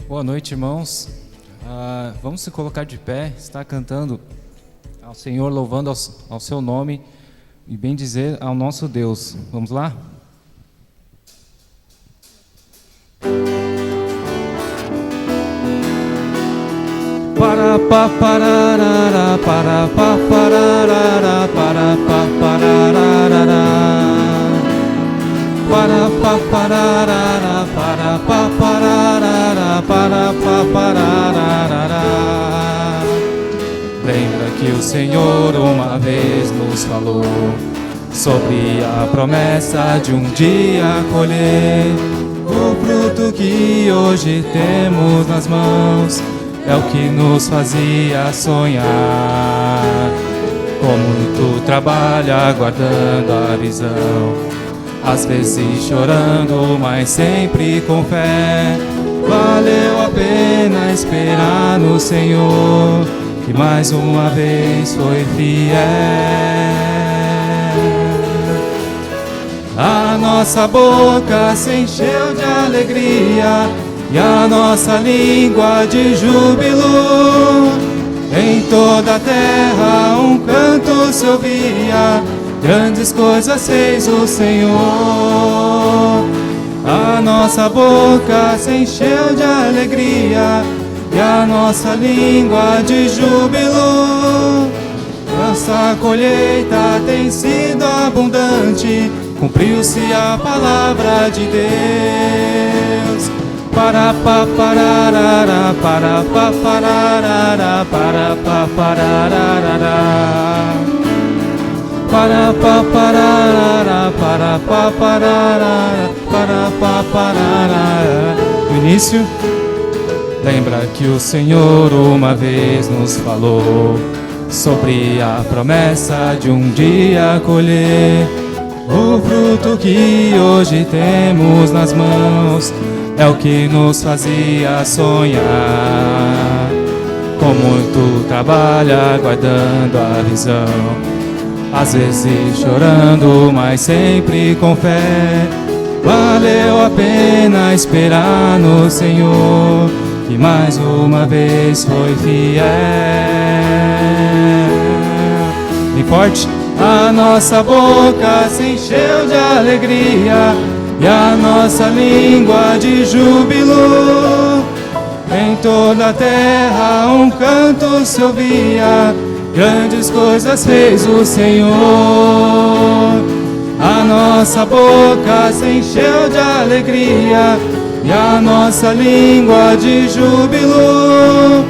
Boa noite, irmãos. Vamos se colocar de pé, estar cantando ao Senhor, louvando ao seu nome e bem dizer ao nosso Deus. Vamos lá? Para pa pararara, para pa pararara, para pa pararara, para pa pararara, para pa pararara, para pa pararara. Lembra que o Senhor uma vez nos falou sobre a promessa de um dia colher o fruto que hoje temos nas mãos. É o que nos fazia sonhar. Com muito trabalho aguardando a visão, às vezes chorando, mas sempre com fé. Valeu a pena esperar no Senhor, que mais uma vez foi fiel. A nossa boca se encheu de alegria e a nossa língua de júbilo. Em toda a terra um canto se ouvia, grandes coisas fez o Senhor. A nossa boca se encheu de alegria e a nossa língua de júbilo. Nossa colheita tem sido abundante, cumpriu-se a palavra de Deus. Para pa pararara, para pa pararara, para pa pararara, para pa pararara, para pa pararara, para pa pararara. No início, lembra que o Senhor uma vez nos falou sobre a promessa de um dia colher o fruto que hoje temos nas mãos. É o que nos fazia sonhar. Com muito trabalho aguardando a visão, às vezes chorando, mas sempre com fé. Valeu a pena esperar no Senhor, que mais uma vez foi fiel. Bem forte. A nossa boca se encheu de alegria e a nossa língua de júbilo. Em toda a terra um canto se ouvia, grandes coisas fez o Senhor. A nossa boca se encheu de alegria e a nossa língua de júbilo.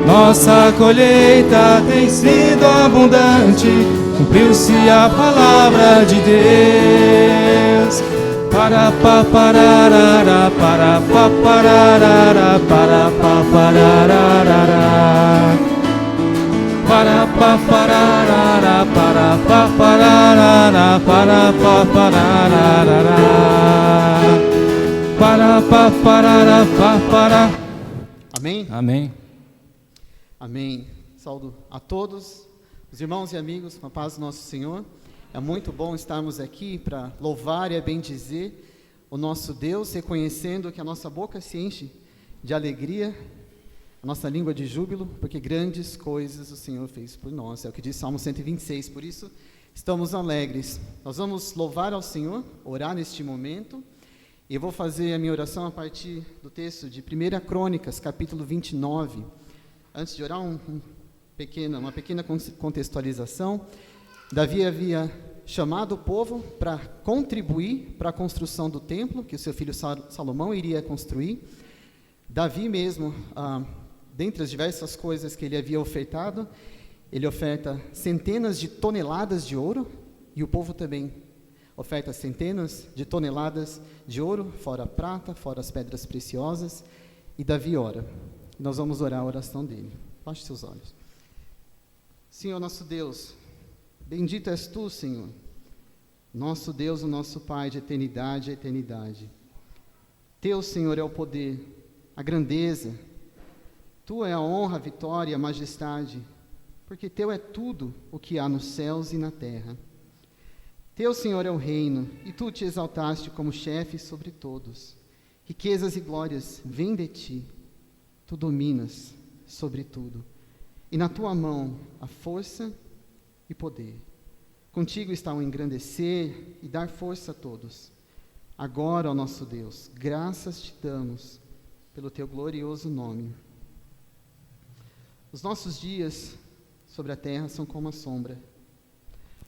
Nossa colheita tem sido abundante, cumpriu-se a palavra de Deus. Para pa pararara, para pa pararara, para pa pararara, para pa pararara, para pa pararara, para pa pararara, para pa parara, pa para. Amém? Amém. Amém. Saúdo a todos, os irmãos e amigos, com a paz do nosso Senhor. É muito bom estarmos aqui para louvar e bendizer o nosso Deus, reconhecendo que a nossa boca se enche de alegria, a nossa língua de júbilo, porque grandes coisas o Senhor fez por nós. É o que diz Salmo 126, por isso estamos alegres. Nós vamos louvar ao Senhor, orar neste momento, e eu vou fazer a minha oração a partir do texto de 1 Crônicas, capítulo 29. Antes de orar, uma pequena contextualização. Davi havia chamado o povo para contribuir para a construção do templo, que o seu filho Salomão iria construir. Davi mesmo, dentre as diversas coisas que ele havia ofertado, ele oferta centenas de toneladas de ouro, e o povo também oferta centenas de toneladas de ouro, fora a prata, fora as pedras preciosas, e Davi ora. Nós vamos orar a oração dele. Feche seus olhos. Senhor nosso Deus, bendito és tu, Senhor, nosso Deus, o nosso Pai de eternidade a eternidade. Teu, Senhor, é o poder, a grandeza, tu é a honra, a vitória, a majestade, porque teu é tudo o que há nos céus e na terra. Teu, Senhor, é o reino, e tu te exaltaste como chefe sobre todos. Riquezas e glórias vêm de ti. Tu dominas sobre tudo, e na tua mão há força e poder. Contigo está o engrandecer e dar força a todos. Agora, ó nosso Deus, graças te damos pelo teu glorioso nome. Os nossos dias sobre a terra são como a sombra.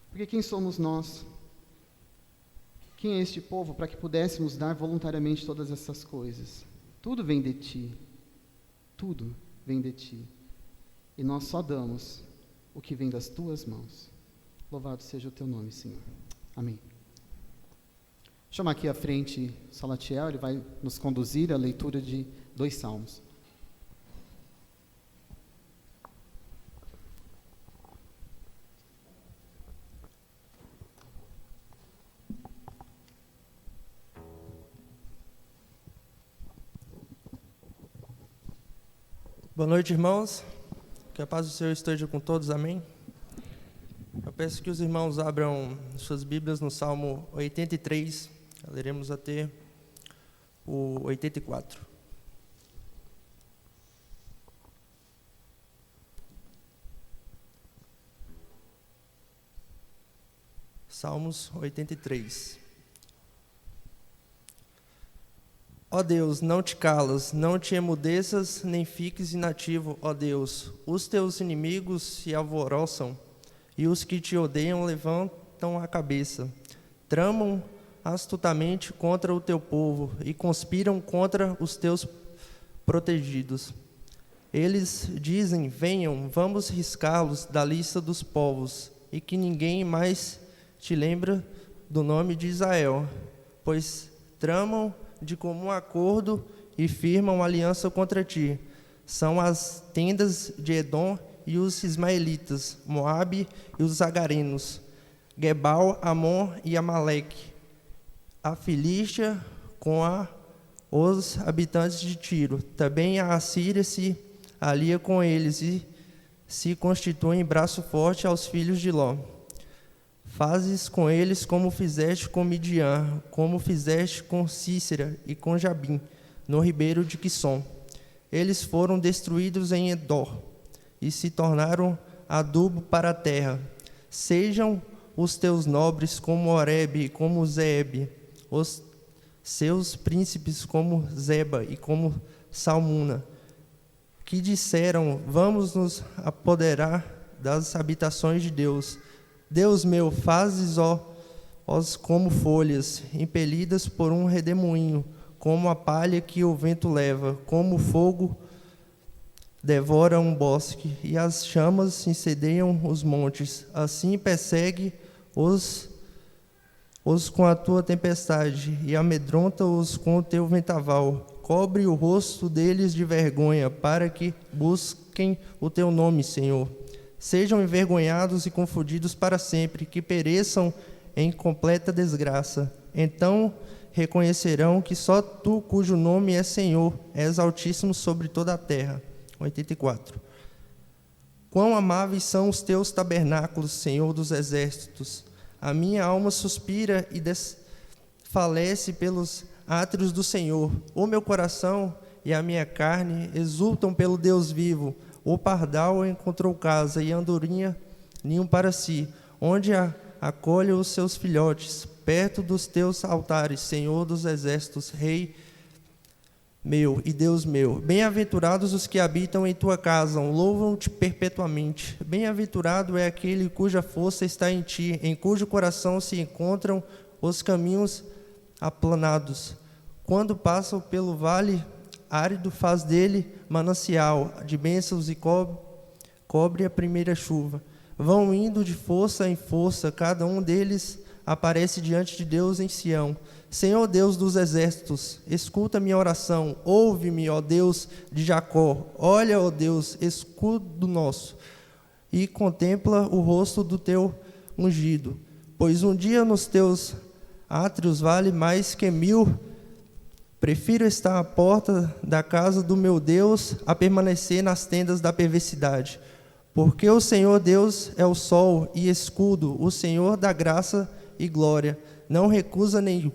Porque quem somos nós? Quem é este povo para que pudéssemos dar voluntariamente todas essas coisas? Tudo vem de ti. Tudo vem de ti. E nós só damos o que vem das tuas mãos. Louvado seja o teu nome, Senhor. Amém. Vou chamar aqui à frente o Salatiel, ele vai nos conduzir à leitura de 2 salmos. Boa noite, irmãos. Que a paz do Senhor esteja com todos, amém? Eu peço que os irmãos abram suas Bíblias no Salmo 83, leremos até o 84. Salmos 83. Ó Deus, não te calas, não te emudeças, nem fiques inativo, ó Deus. Os teus inimigos se alvoroçam, e os que te odeiam levantam a cabeça. Tramam astutamente contra o teu povo, e conspiram contra os teus protegidos. Eles dizem, venham, vamos riscá-los da lista dos povos, e que ninguém mais te lembra do nome de Israel, pois tramam de comum acordo e firmam aliança contra ti. São as tendas de Edom e os ismaelitas, Moabe e os agarenos, Gebal, Amon e Amaleque, a Filístia com os habitantes de Tiro. Também a Assíria se alia com eles e se constitui em braço forte aos filhos de Ló. Fazes com eles como fizeste com Midian, como fizeste com Cícera e com Jabim, no ribeiro de Quisson. Eles foram destruídos em Endor e se tornaram adubo para a terra. Sejam os teus nobres como Oreb e como Zeeb, os seus príncipes como Zeba e como Salmuna, que disseram, vamos nos apoderar das habitações de Deus. Deus meu, fazes os como folhas, impelidas por um redemoinho, como a palha que o vento leva, como o fogo devora um bosque, e as chamas incendeiam os montes. Assim persegue os com a tua tempestade, e amedronta-os com o teu vendaval. Cobre o rosto deles de vergonha, para que busquem o teu nome, Senhor. Sejam envergonhados e confundidos para sempre, que pereçam em completa desgraça. Então reconhecerão que só tu, cujo nome é Senhor, és altíssimo sobre toda a terra. 84. Quão amáveis são os teus tabernáculos, Senhor dos exércitos! A minha alma suspira e desfalece pelos átrios do Senhor. O meu coração e a minha carne exultam pelo Deus vivo. O pardal encontrou casa e a andorinha ninho para si, onde acolhe os seus filhotes, perto dos teus altares, Senhor dos exércitos, Rei meu e Deus meu. Bem-aventurados os que habitam em tua casa, louvam-te perpetuamente. Bem-aventurado é aquele cuja força está em ti, em cujo coração se encontram os caminhos aplanados. Quando passam pelo vale árido, faz dele manancial de bênçãos e cobre a primeira chuva. Vão indo de força em força, cada um deles aparece diante de Deus em Sião. Senhor Deus dos exércitos, escuta minha oração, ouve-me, ó Deus de Jacó. Olha, ó Deus, escudo nosso, e contempla o rosto do teu ungido. Pois um dia nos teus átrios vale mais que 1000. Prefiro estar à porta da casa do meu Deus a permanecer nas tendas da perversidade. Porque o Senhor Deus é o sol e escudo, o Senhor da graça e glória. Não recusa nem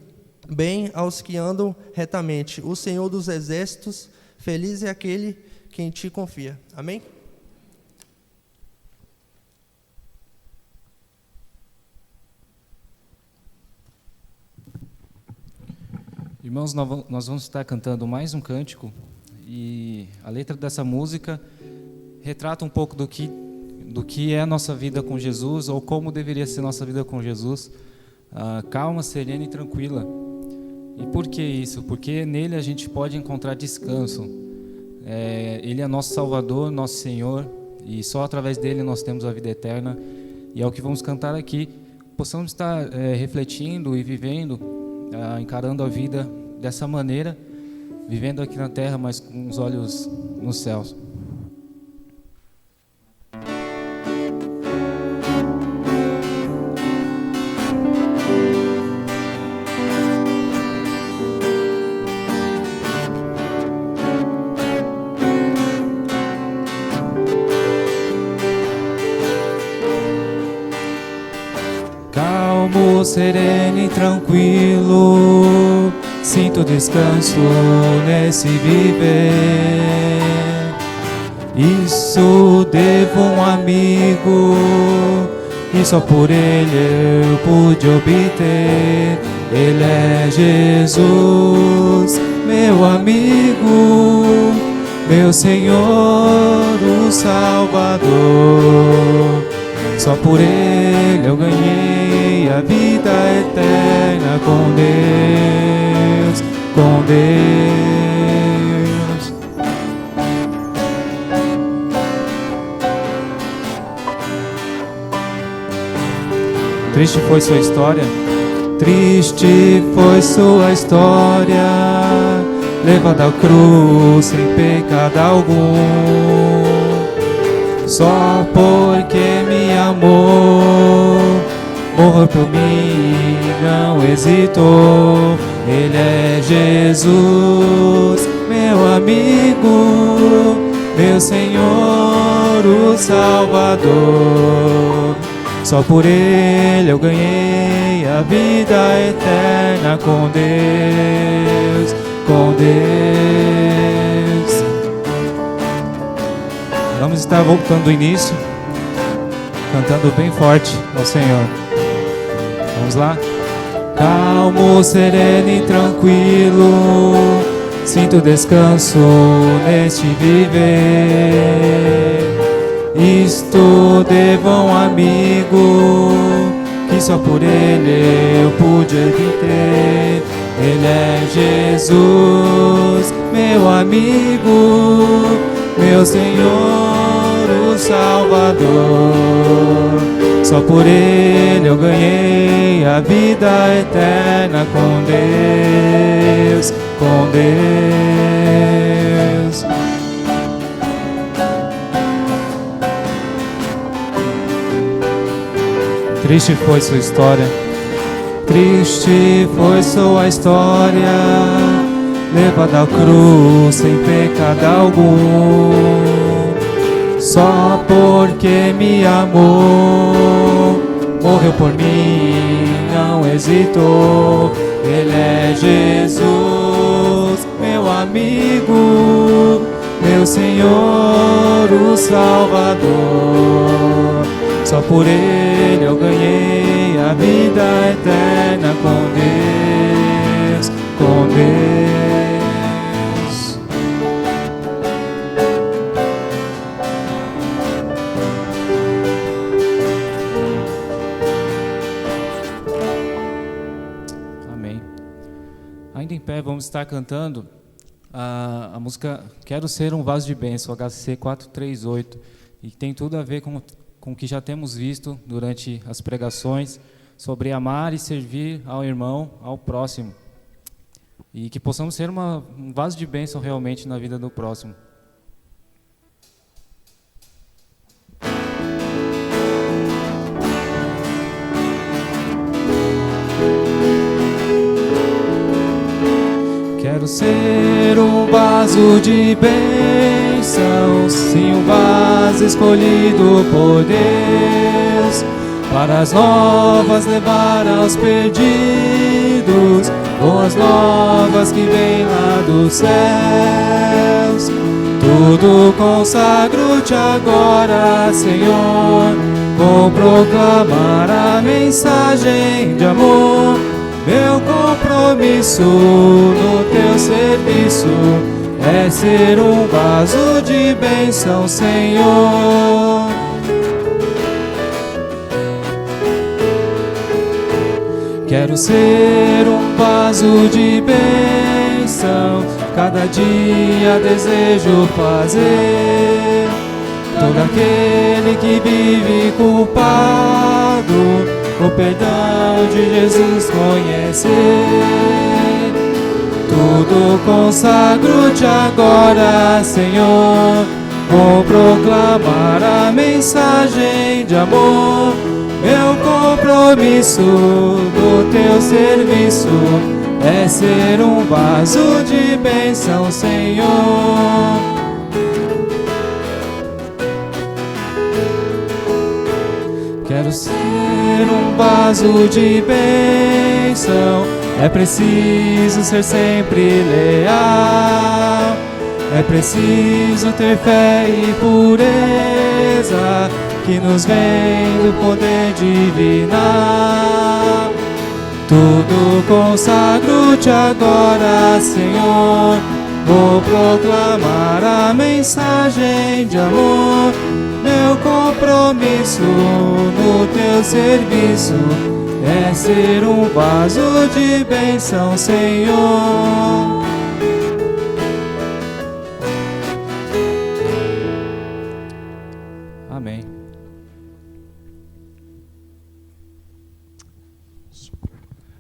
bem aos que andam retamente. O Senhor dos exércitos, feliz é aquele que em ti confia. Amém? Irmãos, nós vamos estar cantando mais um cântico e a letra dessa música retrata um pouco do que é a nossa vida com Jesus ou como deveria ser nossa vida com Jesus, calma, serena e tranquila. E por que isso? Porque nele a gente pode encontrar descanso. Ele é nosso Salvador, nosso Senhor, e só através dele nós temos a vida eterna. E é o que vamos cantar aqui. Possamos estar refletindo e vivendo, encarando a vida dessa maneira, vivendo aqui na terra, mas com os olhos nos céus. Calmo, sereno e tranquilo, sinto descanso nesse viver. Isso devo um amigo, e só por ele eu pude obter. Ele é Jesus, meu amigo, meu Senhor, o Salvador. Só por ele eu ganhei a vida eterna com Deus, com Deus. Triste foi sua história, triste foi sua história, levada à cruz sem pecado algum. Só porque me amou, morreu por mim, não hesitou. Ele é Jesus, meu amigo, meu Senhor, o Salvador. Só por ele eu ganhei a vida eterna com Deus, com Deus. Vamos estar voltando do início, cantando bem forte ao Senhor. Vamos lá? Calmo, sereno e tranquilo, sinto descanso neste viver. Isto devo a um amigo, que só por ele eu pude obter. Ele é Jesus, meu amigo, meu Senhor, o Salvador. Só por ele eu ganhei a vida eterna com Deus, com Deus. Triste foi sua história, triste foi sua história, levada à cruz sem pecado algum. Só porque me amou, morreu por mim, não hesitou. Ele é Jesus, meu amigo, meu Senhor, o Salvador. Só por ele eu ganhei a vida eterna com Deus, com Deus. Amém. Ainda em pé, vamos estar cantando a música Quero Ser um Vaso de Bênção, HC 438, e tem tudo a ver com o que já temos visto durante as pregações sobre amar e servir ao irmão, ao próximo, e que possamos ser um vaso de bênção realmente na vida do próximo. Quero ser um vaso de bênção, sim, um vaso escolhido por Deus, para as novas levar aos perdidos, boas novas que vêm lá dos céus. Tudo consagro-te agora, Senhor. Vou proclamar a mensagem de amor. Meu compromisso no teu serviço é ser um vaso de bênção, Senhor. Quero ser um vaso de bênção, cada dia desejo fazer. Todo aquele que vive culpado, o perdão de Jesus conhecer. Tudo consagro-te agora, Senhor. Vou proclamar a mensagem de amor. Meu compromisso no teu serviço é ser um vaso de bênção, Senhor. Quero ser um vaso de bênção. É preciso ser sempre leal. É preciso ter fé e pureza que nos vem do poder divinal. Tudo consagro-te agora, Senhor. Vou proclamar a mensagem de amor. Meu compromisso no teu serviço é ser um vaso de bênção, Senhor. Amém.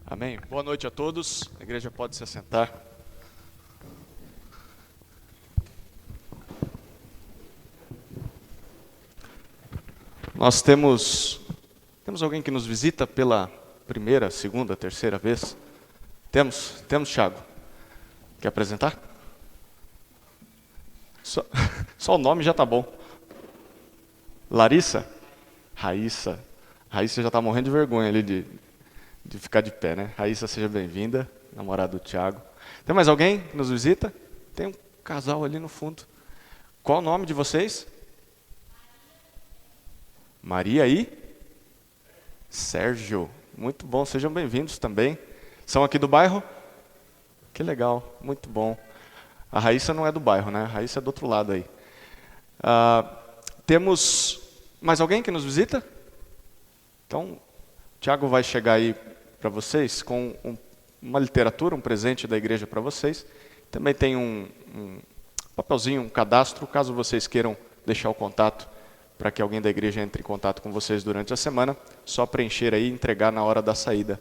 Amém. Boa noite a todos. A igreja pode se assentar. Nós temos alguém que nos visita pela primeira, segunda, terceira vez? Temos, Thiago. Quer apresentar? Só o nome já tá bom. Larissa? Raíssa. Raíssa já está morrendo de vergonha ali de ficar de pé, né? Raíssa, seja bem-vinda, namorada do Thiago. Tem mais alguém que nos visita? Tem um casal ali no fundo. Qual o nome de vocês? Maria e Sérgio. Muito bom, sejam bem-vindos também. São aqui do bairro? Que legal, muito bom. A Raíssa não é do bairro, né? A Raíssa é do outro lado aí. Temos mais alguém que nos visita? Então, o Thiago vai chegar aí para vocês com uma literatura, um presente da igreja para vocês. Também tem um papelzinho, um cadastro, caso vocês queiram deixar o contato para que alguém da igreja entre em contato com vocês durante a semana. Só preencher aí e entregar na hora da saída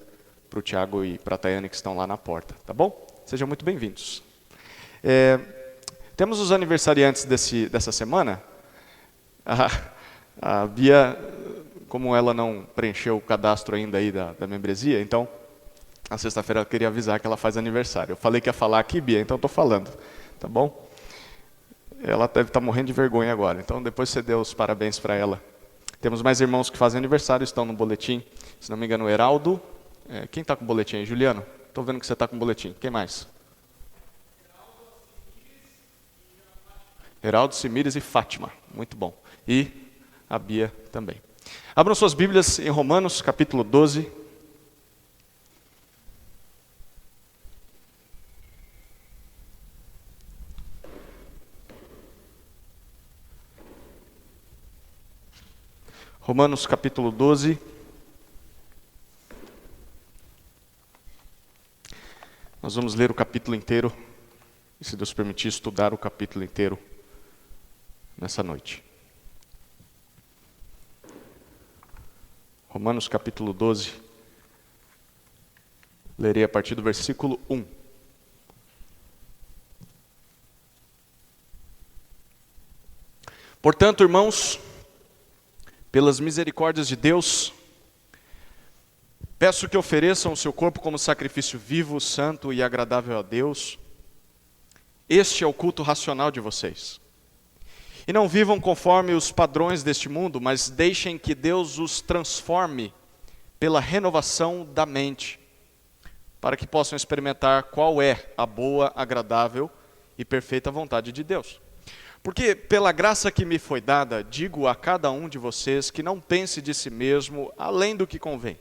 para o Thiago e para a Tayane que estão lá na porta, tá bom? Sejam muito bem-vindos. Temos os aniversariantes dessa semana. A Bia, como ela não preencheu o cadastro ainda aí da membresia, então, na sexta-feira eu queria avisar que ela faz aniversário. Eu falei que ia falar aqui, Bia, então estou falando, tá bom? Ela deve estar morrendo de vergonha agora, então depois você dê os parabéns para ela. Temos mais irmãos que fazem aniversário, estão no boletim. Se não me engano, o Heraldo. Quem está com o boletim aí? Juliano? Estou vendo que você está com o boletim. Quem mais? Heraldo, Simires e Fátima. Muito bom. E a Bia também. Abram suas Bíblias em Romanos, capítulo 12. Romanos, capítulo 12. Nós vamos ler o capítulo inteiro. E, se Deus permitir, estudar o capítulo inteiro nessa noite. Romanos capítulo 12, lerei a partir do versículo 1. Portanto, irmãos, pelas misericórdias de Deus, peço que ofereçam o seu corpo como sacrifício vivo, santo e agradável a Deus. Este é o culto racional de vocês. E não vivam conforme os padrões deste mundo, mas deixem que Deus os transforme pela renovação da mente, para que possam experimentar qual é a boa, agradável e perfeita vontade de Deus. Porque pela graça que me foi dada, digo a cada um de vocês que não pense de si mesmo além do que convém.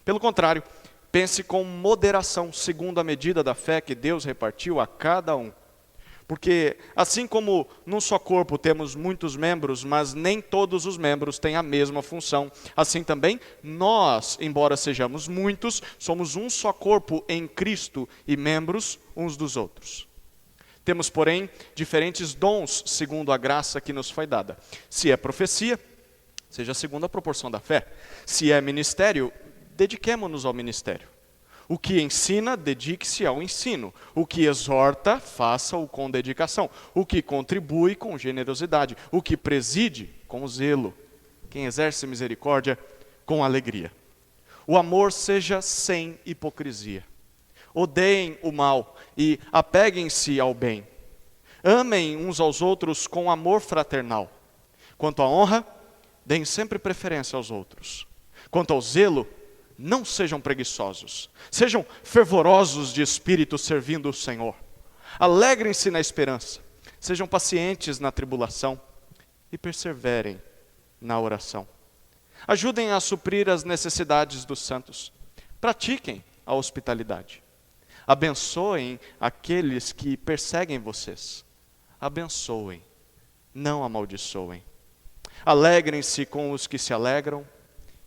Pelo contrário, pense com moderação, segundo a medida da fé que Deus repartiu a cada um. Porque assim como num só corpo temos muitos membros, mas nem todos os membros têm a mesma função, assim também nós, embora sejamos muitos, somos um só corpo em Cristo e membros uns dos outros. Temos, porém, diferentes dons segundo a graça que nos foi dada. Se é profecia, seja segundo a proporção da fé. Se é ministério, dediquemo-nos ao ministério. O que ensina, dedique-se ao ensino. O que exorta, faça-o com dedicação. O que contribui, com generosidade. O que preside, com zelo. Quem exerce misericórdia, com alegria. O amor seja sem hipocrisia. Odeiem o mal e apeguem-se ao bem. Amem uns aos outros com amor fraternal. Quanto à honra, deem sempre preferência aos outros. Quanto ao zelo, não sejam preguiçosos. Sejam fervorosos de espírito servindo o Senhor. Alegrem-se na esperança. Sejam pacientes na tribulação e perseverem na oração. Ajudem a suprir as necessidades dos santos. Pratiquem a hospitalidade. Abençoem aqueles que perseguem vocês. Abençoem, não amaldiçoem. Alegrem-se com os que se alegram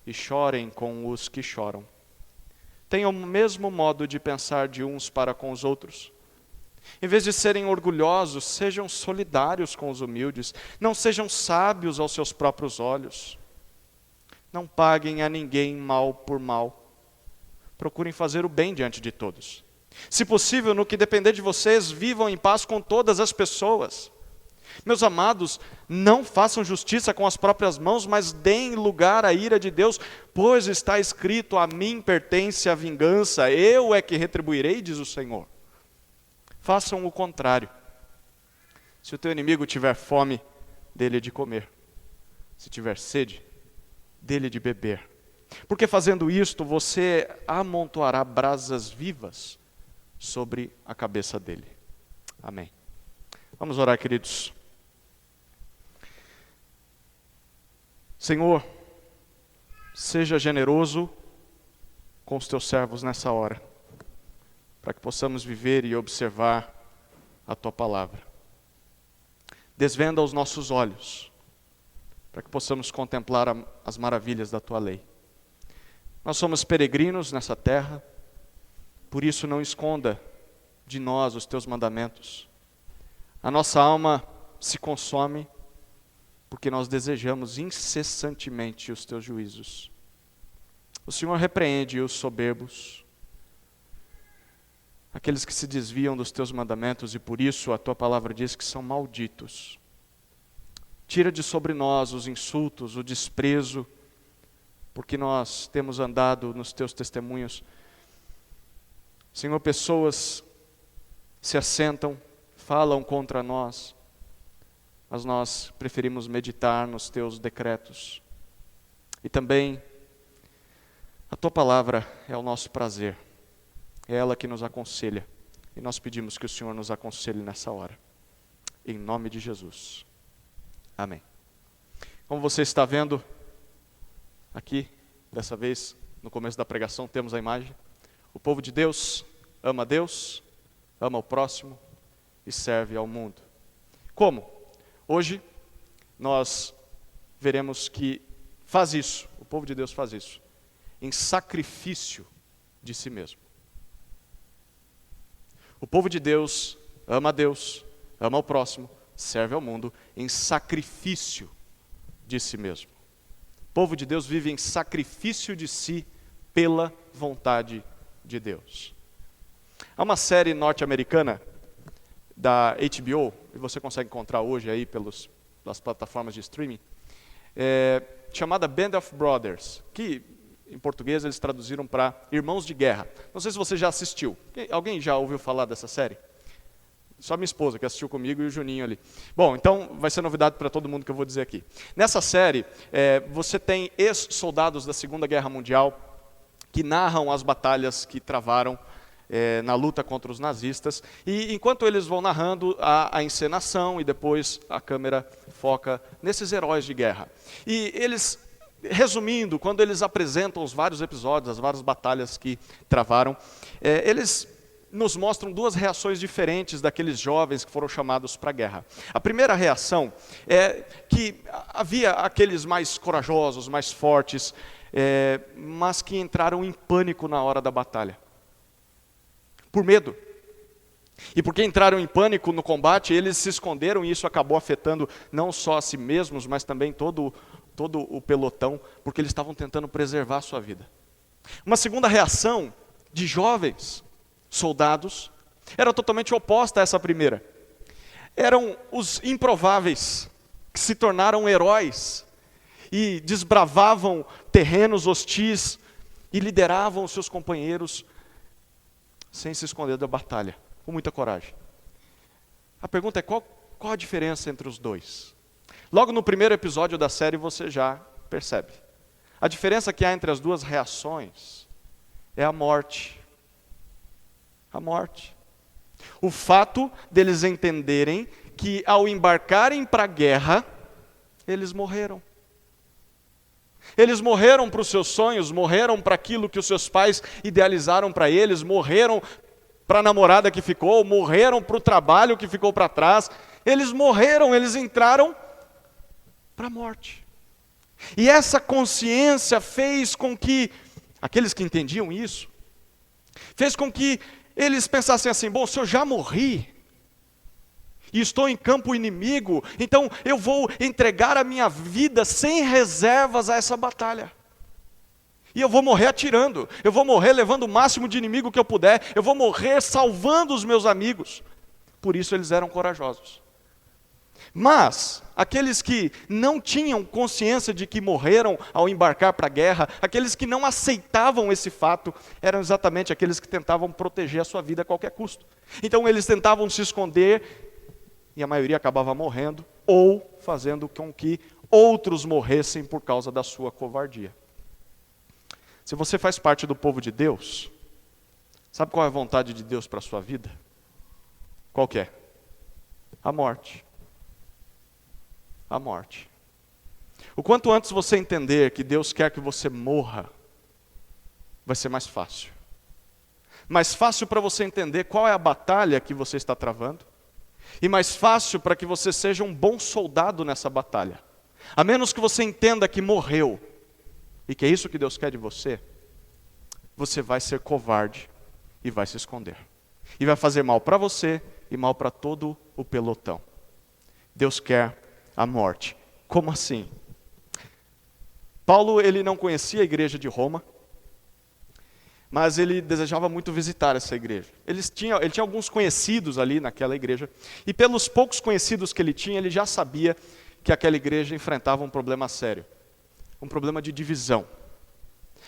e chorem com os que choram. Tenham o mesmo modo de pensar de uns para com os outros. Em vez de serem orgulhosos, sejam solidários com os humildes. Não sejam sábios aos seus próprios olhos. Não paguem a ninguém mal por mal. Procurem fazer o bem diante de todos. Se possível, no que depender de vocês, vivam em paz com todas as pessoas. Meus amados, não façam justiça com as próprias mãos, mas deem lugar à ira de Deus, pois está escrito: a mim pertence a vingança, eu é que retribuirei, diz o Senhor. Façam o contrário. Se o teu inimigo tiver fome, dê-lhe de comer. Se tiver sede, dê-lhe de beber. Porque fazendo isto, você amontoará brasas vivas sobre a cabeça dele. Amém. Vamos orar, queridos. Senhor, seja generoso com os teus servos nessa hora, para que possamos viver e observar a tua palavra. Desvenda os nossos olhos, para que possamos contemplar as maravilhas da tua lei. Nós somos peregrinos nessa terra, por isso não esconda de nós os teus mandamentos. A nossa alma se consome porque nós desejamos incessantemente os teus juízos. O Senhor repreende os soberbos, aqueles que se desviam dos teus mandamentos, e por isso a tua palavra diz que são malditos. Tira de sobre nós os insultos, o desprezo, porque nós temos andado nos teus testemunhos. Senhor, pessoas se assentam, falam contra nós, mas nós preferimos meditar nos teus decretos. E também, a tua palavra é o nosso prazer, é ela que nos aconselha, e nós pedimos que o Senhor nos aconselhe nessa hora, em nome de Jesus. Amém. Como você está vendo, aqui, dessa vez, no começo da pregação, temos a imagem. O povo de Deus, ama o próximo e serve ao mundo. Como? Hoje, nós veremos que faz isso, o povo de Deus faz isso, em sacrifício de si mesmo. O povo de Deus, ama o próximo, serve ao mundo em sacrifício de si mesmo. O povo de Deus vive em sacrifício de si pela vontade de Deus. Há uma série norte-americana da HBO, e você consegue encontrar hoje aí pelas plataformas de streaming, chamada Band of Brothers, que em português eles traduziram para Irmãos de Guerra. Não sei se você já assistiu. Alguém já ouviu falar dessa série? Só minha esposa que assistiu comigo e o Juninho ali. Bom, então vai ser novidade para todo mundo que eu vou dizer aqui. Nessa série, você tem ex-soldados da Segunda Guerra Mundial que narram as batalhas que travaram na luta contra os nazistas. E enquanto eles vão narrando a encenação, e depois a câmera foca nesses heróis de guerra. E eles, resumindo, quando eles apresentam os vários episódios, as várias batalhas que travaram, eles nos mostram duas reações diferentes daqueles jovens que foram chamados para a guerra. A primeira reação é que havia aqueles mais corajosos, mais fortes, mas que entraram em pânico na hora da batalha. Por medo. E porque entraram em pânico no combate, eles se esconderam, e isso acabou afetando não só a si mesmos, mas também todo o pelotão, porque eles estavam tentando preservar a sua vida. Uma segunda reação de jovens soldados era totalmente oposta a essa primeira. Eram os improváveis, que se tornaram heróis e desbravavam terrenos hostis e lideravam os seus companheiros sem se esconder da batalha, com muita coragem. A pergunta é qual a diferença entre os dois? Logo no primeiro episódio da série você já percebe. A diferença que há entre as duas reações é a morte. A morte. O fato deles entenderem que ao embarcarem para a guerra, eles morreram. Eles morreram para os seus sonhos, morreram para aquilo que os seus pais idealizaram para eles, morreram para a namorada que ficou, morreram para o trabalho que ficou para trás. Eles morreram, eles entraram para a morte. E essa consciência fez com que, aqueles que entendiam isso, fez com que eles pensassem assim: bom, se eu já morri, e estou em campo inimigo, então eu vou entregar a minha vida sem reservas a essa batalha. E eu vou morrer atirando, eu vou morrer levando o máximo de inimigo que eu puder, eu vou morrer salvando os meus amigos. Por isso eles eram corajosos. Mas, aqueles que não tinham consciência de que morreram ao embarcar para a guerra, aqueles que não aceitavam esse fato, eram exatamente aqueles que tentavam proteger a sua vida a qualquer custo. Então eles tentavam se esconder, e a maioria acabava morrendo, ou fazendo com que outros morressem por causa da sua covardia. Se você faz parte do povo de Deus, sabe qual é a vontade de Deus para a sua vida? Qual que é? A morte. A morte. O quanto antes você entender que Deus quer que você morra, vai ser mais fácil. Mais fácil para você entender qual é a batalha que você está travando, e mais fácil para que você seja um bom soldado nessa batalha. A menos que você entenda que morreu, e que é isso que Deus quer de você, você vai ser covarde e vai se esconder. E vai fazer mal para você e mal para todo o pelotão. Deus quer a morte. Como assim? Paulo, ele não conhecia a igreja de Roma, mas ele desejava muito visitar essa igreja. Ele tinha alguns conhecidos ali naquela igreja, e pelos poucos conhecidos que ele tinha, ele já sabia que aquela igreja enfrentava um problema sério, um problema de divisão.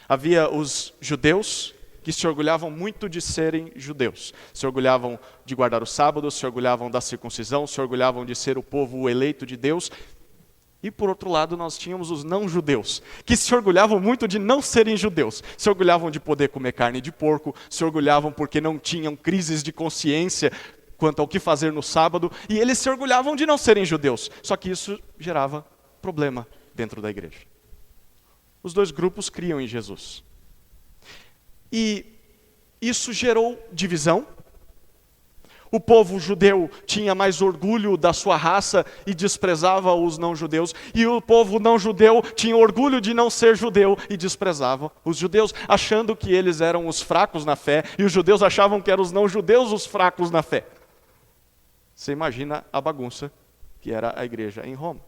Havia os judeus que se orgulhavam muito de serem judeus, se orgulhavam de guardar o sábado, se orgulhavam da circuncisão, se orgulhavam de ser o povo eleito de Deus. E por outro lado nós tínhamos os não-judeus, que se orgulhavam muito de não serem judeus, se orgulhavam de poder comer carne de porco, se orgulhavam porque não tinham crises de consciência quanto ao que fazer no sábado, e eles se orgulhavam de não serem judeus, só que isso gerava problema dentro da igreja. Os dois grupos criam em Jesus. E isso gerou divisão. O povo judeu tinha mais orgulho da sua raça e desprezava os não-judeus. E o povo não-judeu tinha orgulho de não ser judeu e desprezava os judeus, achando que eles eram os fracos na fé, e os judeus achavam que eram os não-judeus os fracos na fé. Você imagina a bagunça que era a igreja em Roma.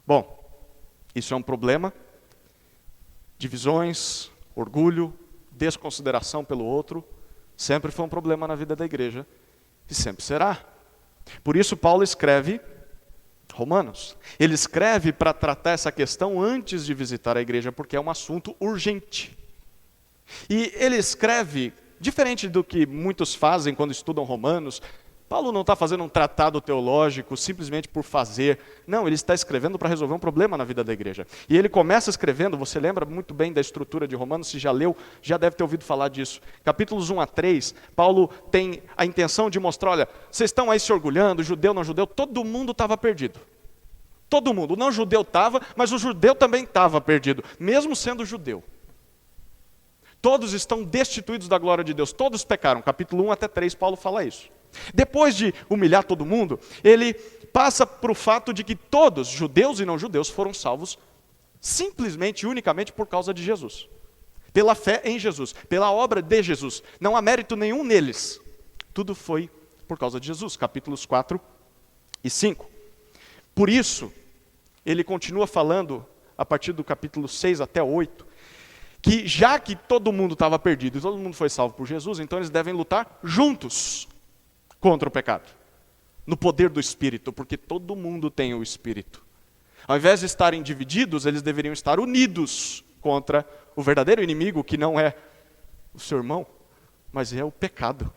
Bom, isso é um problema. Divisões, orgulho, desconsideração pelo outro, sempre foi um problema na vida da igreja. E sempre será. Por isso Paulo escreve Romanos. Ele escreve para tratar essa questão antes de visitar a igreja, porque é um assunto urgente. E ele escreve, diferente do que muitos fazem quando estudam Romanos, Paulo não está fazendo um tratado teológico simplesmente por fazer. Não, ele está escrevendo para resolver um problema na vida da igreja. E ele começa escrevendo, você lembra muito bem da estrutura de Romanos, se já leu, já deve ter ouvido falar disso. Capítulos 1 a 3, Paulo tem a intenção de mostrar, olha, vocês estão aí se orgulhando, judeu, não judeu, todo mundo estava perdido. Todo mundo, o não judeu estava, mas o judeu também estava perdido, mesmo sendo judeu. Todos estão destituídos da glória de Deus, todos pecaram. Capítulo 1 até 3, Paulo fala isso. Depois de humilhar todo mundo, ele passa para o fato de que todos, judeus e não judeus, foram salvos simplesmente e unicamente por causa de Jesus. Pela fé em Jesus, pela obra de Jesus. Não há mérito nenhum neles. Tudo foi por causa de Jesus. Capítulos 4 e 5. Por isso, ele continua falando, a partir do capítulo 6 até 8, que já que todo mundo estava perdido e todo mundo foi salvo por Jesus, então eles devem lutar juntos contra o pecado, no poder do Espírito, porque todo mundo tem o Espírito. Ao invés de estarem divididos, eles deveriam estar unidos contra o verdadeiro inimigo, que não é o seu irmão, mas é o pecado.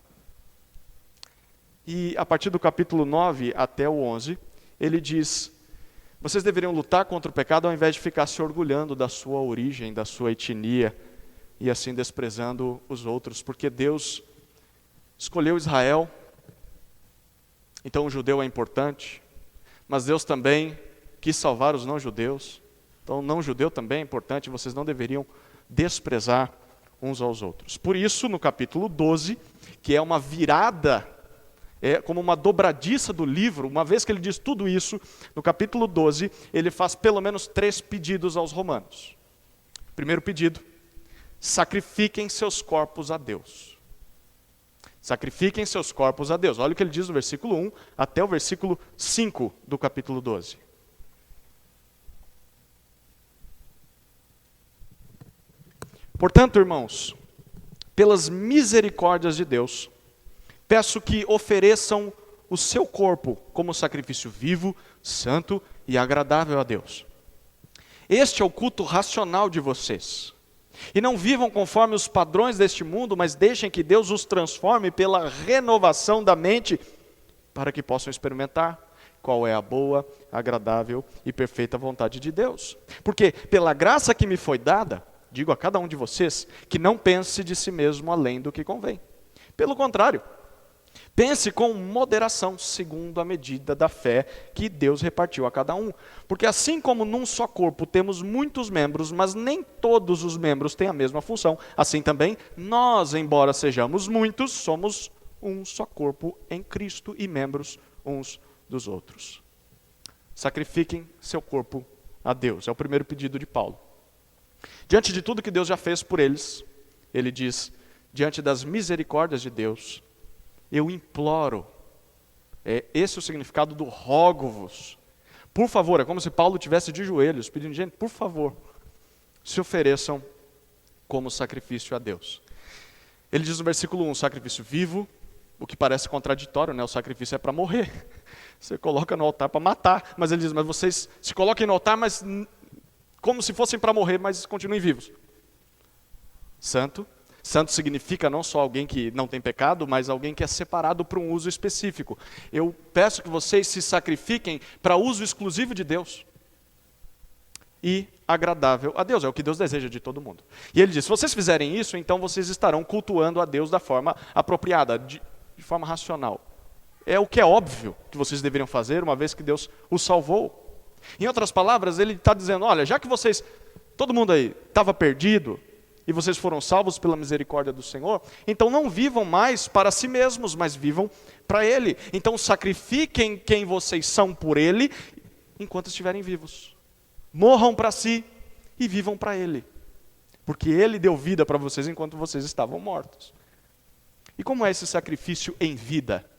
E a partir do capítulo 9 até o 11, ele diz: vocês deveriam lutar contra o pecado ao invés de ficar se orgulhando da sua origem, da sua etnia, e assim desprezando os outros, porque Deus escolheu Israel. Então o judeu é importante, mas Deus também quis salvar os não-judeus. Então o não-judeu também é importante, vocês não deveriam desprezar uns aos outros. Por isso, no capítulo 12, que é uma virada, é como uma dobradiça do livro, uma vez que ele diz tudo isso, no capítulo 12, ele faz pelo menos 3 pedidos aos romanos. Primeiro pedido: sacrifiquem seus corpos a Deus. Sacrifiquem seus corpos a Deus. Olha o que ele diz no versículo 1 até o versículo 5 do capítulo 12. Portanto, irmãos, pelas misericórdias de Deus, peço que ofereçam o seu corpo como sacrifício vivo, santo e agradável a Deus. Este é o culto racional de vocês. E não vivam conforme os padrões deste mundo, mas deixem que Deus os transforme pela renovação da mente, para que possam experimentar qual é a boa, agradável e perfeita vontade de Deus. Porque pela graça que me foi dada, digo a cada um de vocês, que não pense de si mesmo além do que convém. Pelo contrário, pense com moderação, segundo a medida da fé que Deus repartiu a cada um. Porque assim como num só corpo temos muitos membros, mas nem todos os membros têm a mesma função, assim também nós, embora sejamos muitos, somos um só corpo em Cristo e membros uns dos outros. Sacrifiquem seu corpo a Deus. É o primeiro pedido de Paulo. Diante de tudo que Deus já fez por eles, ele diz: diante das misericórdias de Deus, eu imploro. Esse é o significado do rogo-vos. Por favor, é como se Paulo estivesse de joelhos, pedindo: gente, por favor, se ofereçam como sacrifício a Deus. Ele diz no versículo 1, sacrifício vivo, o que parece contraditório, né? O sacrifício é para morrer. Você coloca no altar para matar, mas ele diz: mas vocês se coloquem no altar, mas como se fossem para morrer, mas continuem vivos. Santo. Santo significa não só alguém que não tem pecado, mas alguém que é separado para um uso específico. Eu peço que vocês se sacrifiquem para uso exclusivo de Deus. E agradável a Deus, é o que Deus deseja de todo mundo. E ele diz: se vocês fizerem isso, então vocês estarão cultuando a Deus da forma apropriada, de forma racional. É o que é óbvio que vocês deveriam fazer, uma vez que Deus os salvou. Em outras palavras, ele está dizendo: olha, já que vocês, todo mundo aí estava perdido, e vocês foram salvos pela misericórdia do Senhor, então não vivam mais para si mesmos, mas vivam para Ele. Então sacrifiquem quem vocês são por Ele, enquanto estiverem vivos. Morram para si e vivam para Ele. Porque Ele deu vida para vocês enquanto vocês estavam mortos. E como é esse sacrifício em vida?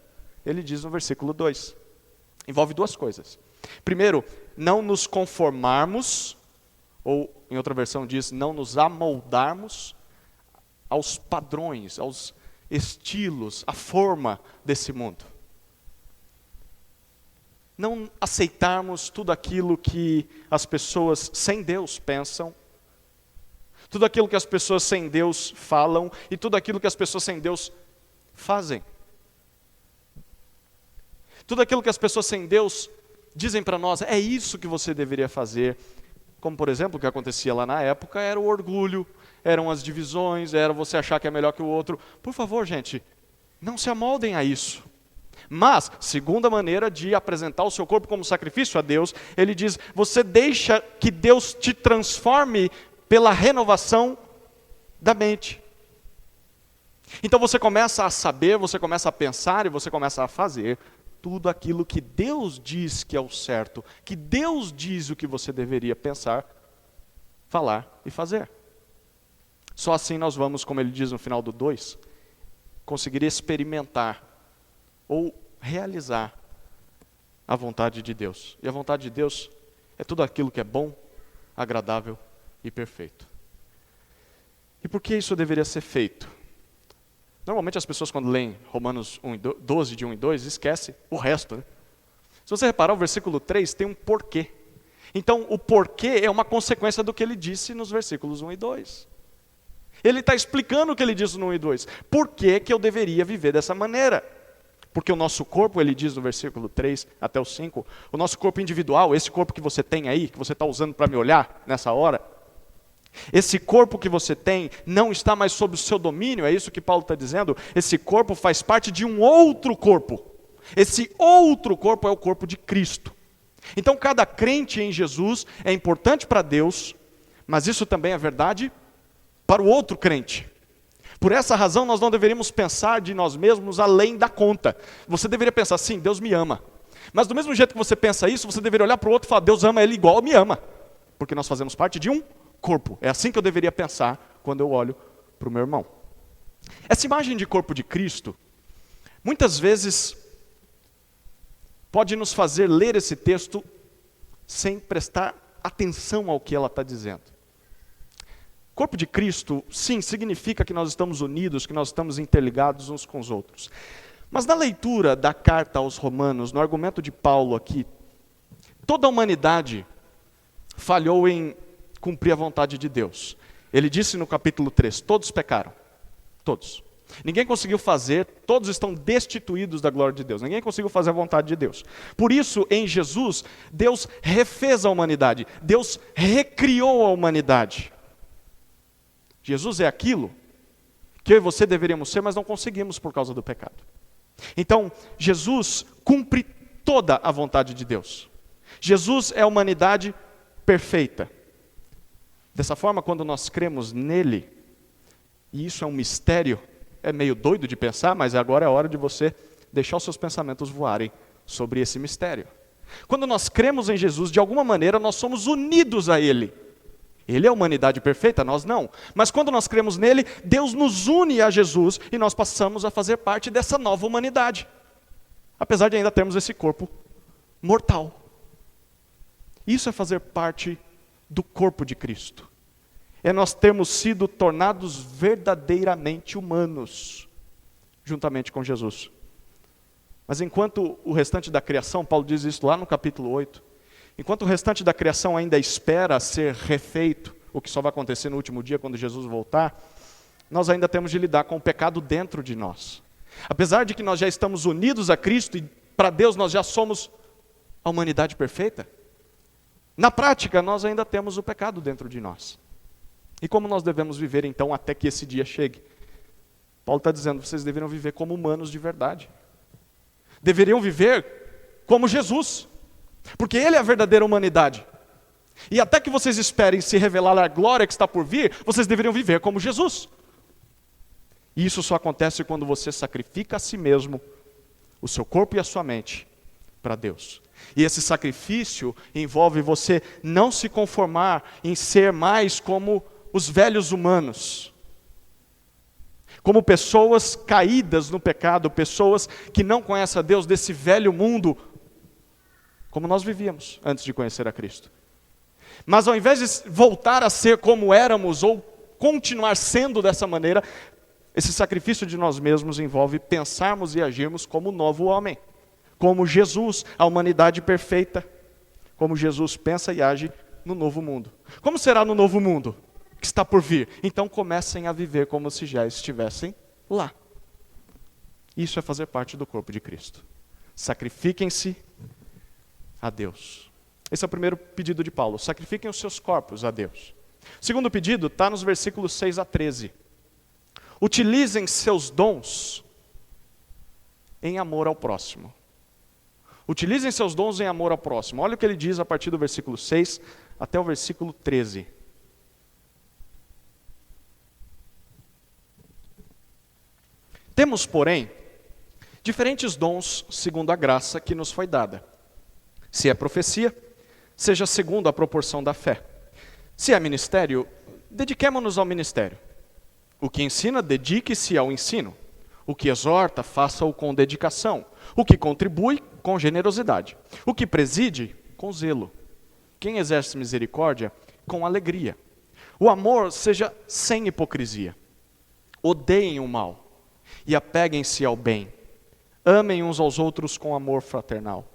Ele diz no versículo 2. Envolve 2 coisas. Primeiro, não nos conformarmos, ou em outra versão diz, não nos amoldarmos aos padrões, aos estilos, à forma desse mundo. Não aceitarmos tudo aquilo que as pessoas sem Deus pensam, tudo aquilo que as pessoas sem Deus falam e tudo aquilo que as pessoas sem Deus fazem. Tudo aquilo que as pessoas sem Deus dizem para nós, é isso que você deveria fazer. Como, por exemplo, o que acontecia lá na época era o orgulho, eram as divisões, era você achar que é melhor que o outro. Por favor, gente, não se amoldem a isso. Mas, segunda maneira de apresentar o seu corpo como sacrifício a Deus, ele diz, você deixa que Deus te transforme pela renovação da mente. Então você começa a saber, você começa a pensar e você começa a fazer tudo aquilo que Deus diz que é o certo, que Deus diz o que você deveria pensar, falar e fazer. Só assim nós vamos, como ele diz no final do 2, conseguir experimentar ou realizar a vontade de Deus. E a vontade de Deus é tudo aquilo que é bom, agradável e perfeito. E por que isso deveria ser feito? Normalmente as pessoas quando leem Romanos 12, de 1 e 2, esquecem o resto. Né? Se você reparar, o versículo 3 tem um porquê. Então o porquê é uma consequência do que ele disse nos versículos 1 e 2. Ele está explicando o que ele disse no 1 e 2. Por que eu deveria viver dessa maneira? Porque o nosso corpo, ele diz no versículo 3 até o 5, o nosso corpo individual, esse corpo que você tem aí, que você está usando para me olhar nessa hora, esse corpo que você tem não está mais sob o seu domínio, é isso que Paulo está dizendo. Esse corpo faz parte de um outro corpo. Esse outro corpo é o corpo de Cristo. Então cada crente em Jesus é importante para Deus, mas isso também é verdade para o outro crente. Por essa razão nós não deveríamos pensar de nós mesmos além da conta. Você deveria pensar assim, Deus me ama. Mas do mesmo jeito que você pensa isso, você deveria olhar para o outro e falar, Deus ama ele igual me ama. Porque nós fazemos parte de um corpo. É assim que eu deveria pensar quando eu olho para o meu irmão. Essa imagem de corpo de Cristo, muitas vezes, pode nos fazer ler esse texto sem prestar atenção ao que ela está dizendo. Corpo de Cristo, sim, significa que nós estamos unidos, que nós estamos interligados uns com os outros. Mas na leitura da carta aos Romanos, no argumento de Paulo aqui, toda a humanidade falhou em cumprir a vontade de Deus. Ele disse no capítulo 3, todos pecaram. Todos. Ninguém conseguiu fazer, todos estão destituídos da glória de Deus. Ninguém conseguiu fazer a vontade de Deus. Por isso, em Jesus, Deus refez a humanidade. Deus recriou a humanidade. Jesus é aquilo que eu e você deveríamos ser, mas não conseguimos por causa do pecado. Então, Jesus cumpre toda a vontade de Deus. Jesus é a humanidade perfeita. Dessa forma, quando nós cremos nele, e isso é um mistério, é meio doido de pensar, mas agora é a hora de você deixar os seus pensamentos voarem sobre esse mistério. Quando nós cremos em Jesus, de alguma maneira nós somos unidos a ele. Ele é a humanidade perfeita, nós não. Mas quando nós cremos nele, Deus nos une a Jesus e nós passamos a fazer parte dessa nova humanidade. Apesar de ainda termos esse corpo mortal. Isso é fazer parte do corpo de Cristo. É nós termos sido tornados verdadeiramente humanos, juntamente com Jesus. Mas enquanto o restante da criação, Paulo diz isso lá no capítulo 8, enquanto o restante da criação ainda espera ser refeito, o que só vai acontecer no último dia, quando Jesus voltar, nós ainda temos de lidar com o pecado dentro de nós. Apesar de que nós já estamos unidos a Cristo e para Deus nós já somos a humanidade perfeita, na prática nós ainda temos o pecado dentro de nós. E como nós devemos viver então até que esse dia chegue? Paulo está dizendo, vocês deveriam viver como humanos de verdade. Deveriam viver como Jesus. Porque ele é a verdadeira humanidade. E até que vocês esperem se revelar a glória que está por vir, vocês deveriam viver como Jesus. E isso só acontece quando você sacrifica a si mesmo, o seu corpo e a sua mente, para Deus. E esse sacrifício envolve você não se conformar em ser mais como os velhos humanos. Como pessoas caídas no pecado, pessoas que não conhecem a Deus desse velho mundo, como nós vivíamos antes de conhecer a Cristo. Mas ao invés de voltar a ser como éramos ou continuar sendo dessa maneira, esse sacrifício de nós mesmos envolve pensarmos e agirmos como o novo homem, como Jesus, a humanidade perfeita, como Jesus pensa e age no novo mundo. Como será no novo mundo que está por vir? Então comecem a viver como se já estivessem lá. Isso é fazer parte do corpo de Cristo. Sacrifiquem-se a Deus. Esse é o primeiro pedido de Paulo. Sacrifiquem os seus corpos a Deus. O segundo pedido está nos versículos 6 a 13. Utilizem seus dons em amor ao próximo. Utilizem seus dons em amor ao próximo. Olha o que ele diz a partir do versículo 6 até o versículo 13. Temos, porém, diferentes dons segundo a graça que nos foi dada. Se é profecia, seja segundo a proporção da fé. Se é ministério, dediquemo-nos ao ministério. O que ensina, dedique-se ao ensino. O que exorta, faça-o com dedicação. O que contribui, com generosidade. O que preside, com zelo. Quem exerce misericórdia, com alegria. O amor seja sem hipocrisia. Odeiem o mal e apeguem-se ao bem. Amem uns aos outros com amor fraternal.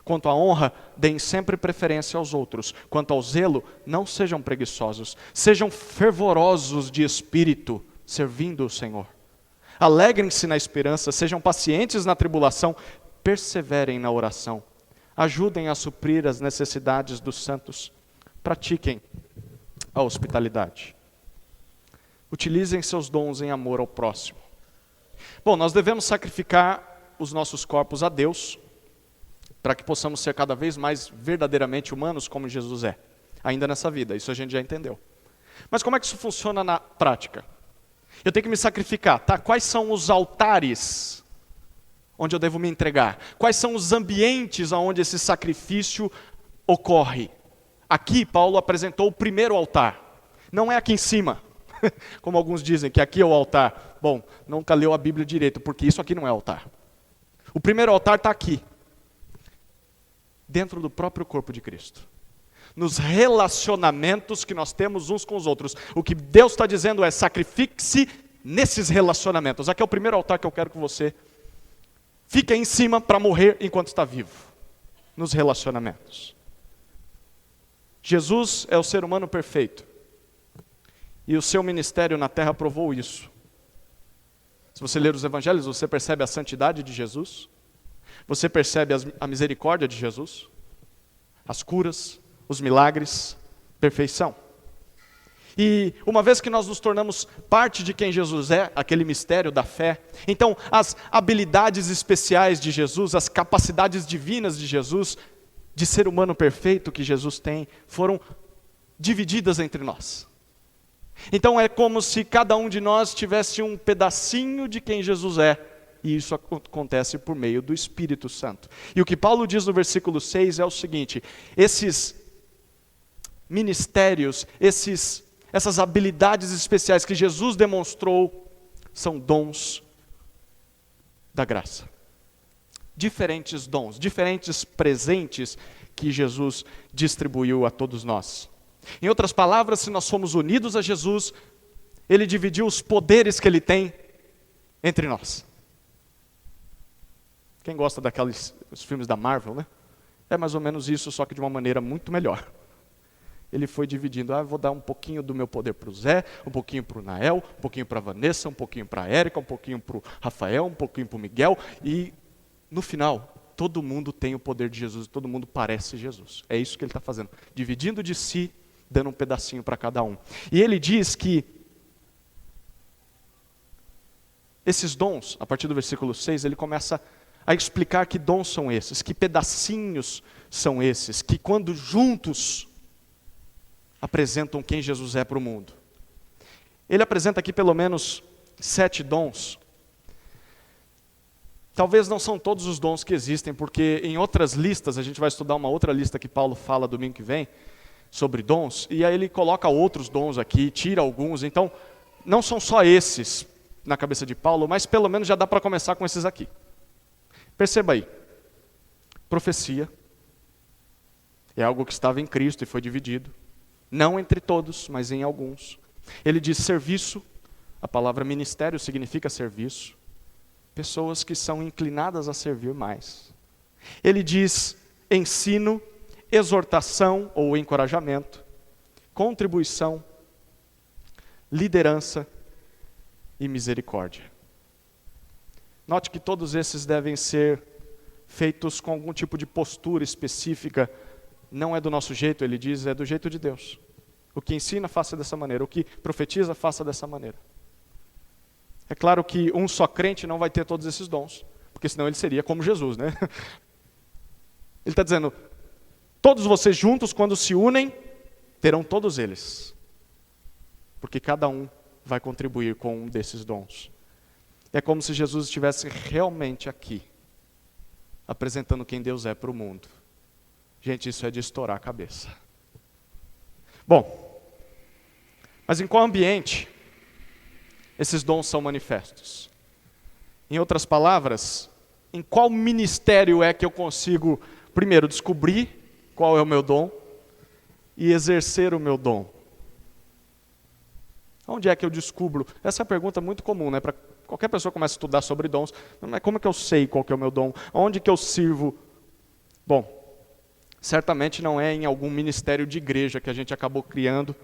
Quanto à honra, deem sempre preferência aos outros. Quanto ao zelo, não sejam preguiçosos. Sejam fervorosos de espírito, servindo o Senhor. Alegrem-se na esperança, sejam pacientes na tribulação, perseverem na oração. Ajudem a suprir as necessidades dos santos. Pratiquem a hospitalidade. Utilizem seus dons em amor ao próximo. Bom, nós devemos sacrificar os nossos corpos a Deus, para que possamos ser cada vez mais verdadeiramente humanos como Jesus é, ainda nessa vida, isso a gente já entendeu. Mas como é que isso funciona na prática? Eu tenho que me sacrificar, tá? Quais são os altares onde eu devo me entregar? Quais são os ambientes onde esse sacrifício ocorre? Aqui, Paulo apresentou o primeiro altar, não é aqui em cima, como alguns dizem que aqui é o altar. Bom, nunca leu a Bíblia direito, porque isso aqui não é altar. O primeiro altar está aqui, dentro do próprio corpo de Cristo. Nos relacionamentos que nós temos uns com os outros. O que Deus está dizendo é, sacrifique-se nesses relacionamentos. Aqui é o primeiro altar que eu quero que você fique aí em cima para morrer enquanto está vivo. Nos relacionamentos. Jesus é o ser humano perfeito. E o seu ministério na terra provou isso. Se você ler os evangelhos, você percebe a santidade de Jesus. Você percebe a misericórdia de Jesus. As curas, os milagres, perfeição. E uma vez que nós nos tornamos parte de quem Jesus é, aquele mistério da fé, então as habilidades especiais de Jesus, as capacidades divinas de Jesus, de ser humano perfeito que Jesus tem, foram divididas entre nós. Então é como se cada um de nós tivesse um pedacinho de quem Jesus é, e isso acontece por meio do Espírito Santo. E o que Paulo diz no versículo 6 é o seguinte: esses ministérios, essas habilidades especiais que Jesus demonstrou, são dons da graça. Diferentes dons, diferentes presentes que Jesus distribuiu a todos nós. Em outras palavras, se nós somos unidos a Jesus, Ele dividiu os poderes que Ele tem entre nós. Quem gosta daqueles filmes da Marvel, né? É mais ou menos isso, só que de uma maneira muito melhor. Ele foi dividindo, vou dar um pouquinho do meu poder para o Zé, um pouquinho para o Nael, um pouquinho para a Vanessa, um pouquinho para a Érica, um pouquinho para o Rafael, um pouquinho para o Miguel, e no final, todo mundo tem o poder de Jesus, todo mundo parece Jesus. É isso que ele está fazendo, dividindo de si, dando um pedacinho para cada um. E ele diz que esses dons, a partir do versículo 6, ele começa a explicar que dons são esses, que pedacinhos são esses, que quando juntos apresentam quem Jesus é para o mundo. Ele apresenta aqui pelo menos 7 dons. Talvez não são todos os dons que existem, porque em outras listas, a gente vai estudar uma outra lista que Paulo fala domingo que vem, sobre dons, e aí ele coloca outros dons aqui, tira alguns, então não são só esses na cabeça de Paulo, mas pelo menos já dá para começar com esses aqui. Perceba aí, profecia é algo que estava em Cristo e foi dividido, não entre todos, mas em alguns. Ele diz serviço, a palavra ministério significa serviço, pessoas que são inclinadas a servir mais. Ele diz ensino, exortação ou encorajamento, contribuição, liderança e misericórdia. Note que todos esses devem ser feitos com algum tipo de postura específica. Não é do nosso jeito, ele diz, é do jeito de Deus. O que ensina, faça dessa maneira. O que profetiza, faça dessa maneira. É claro que um só crente não vai ter todos esses dons, porque senão ele seria como Jesus, né? Ele está dizendo, todos vocês juntos, quando se unem, terão todos eles. Porque cada um vai contribuir com um desses dons. É como se Jesus estivesse realmente aqui, apresentando quem Deus é para o mundo. Gente, isso é de estourar a cabeça. Bom, mas em qual ambiente esses dons são manifestos? Em outras palavras, em qual ministério é que eu consigo, primeiro, descobrir qual é o meu dom e exercer o meu dom? Onde é que eu descubro? Essa é uma pergunta muito comum, né? Para qualquer pessoa que começa a estudar sobre dons. Mas como é que eu sei qual que é o meu dom? Onde que eu sirvo? Bom, certamente não é em algum ministério de igreja que a gente acabou criando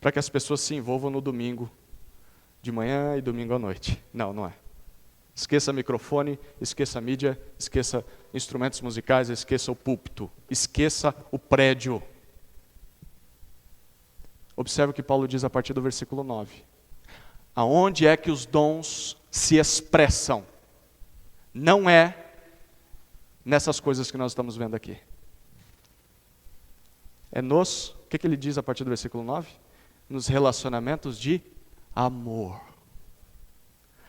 para que as pessoas se envolvam no domingo de manhã e domingo à noite. Não, não é. Esqueça microfone, esqueça mídia, esqueça instrumentos musicais, esqueça o púlpito, esqueça o prédio. Observe o que Paulo diz a partir do versículo 9. Aonde é que os dons se expressam? Não é nessas coisas que nós estamos vendo aqui. É nos, o que ele diz a partir do versículo 9? Nos relacionamentos de amor.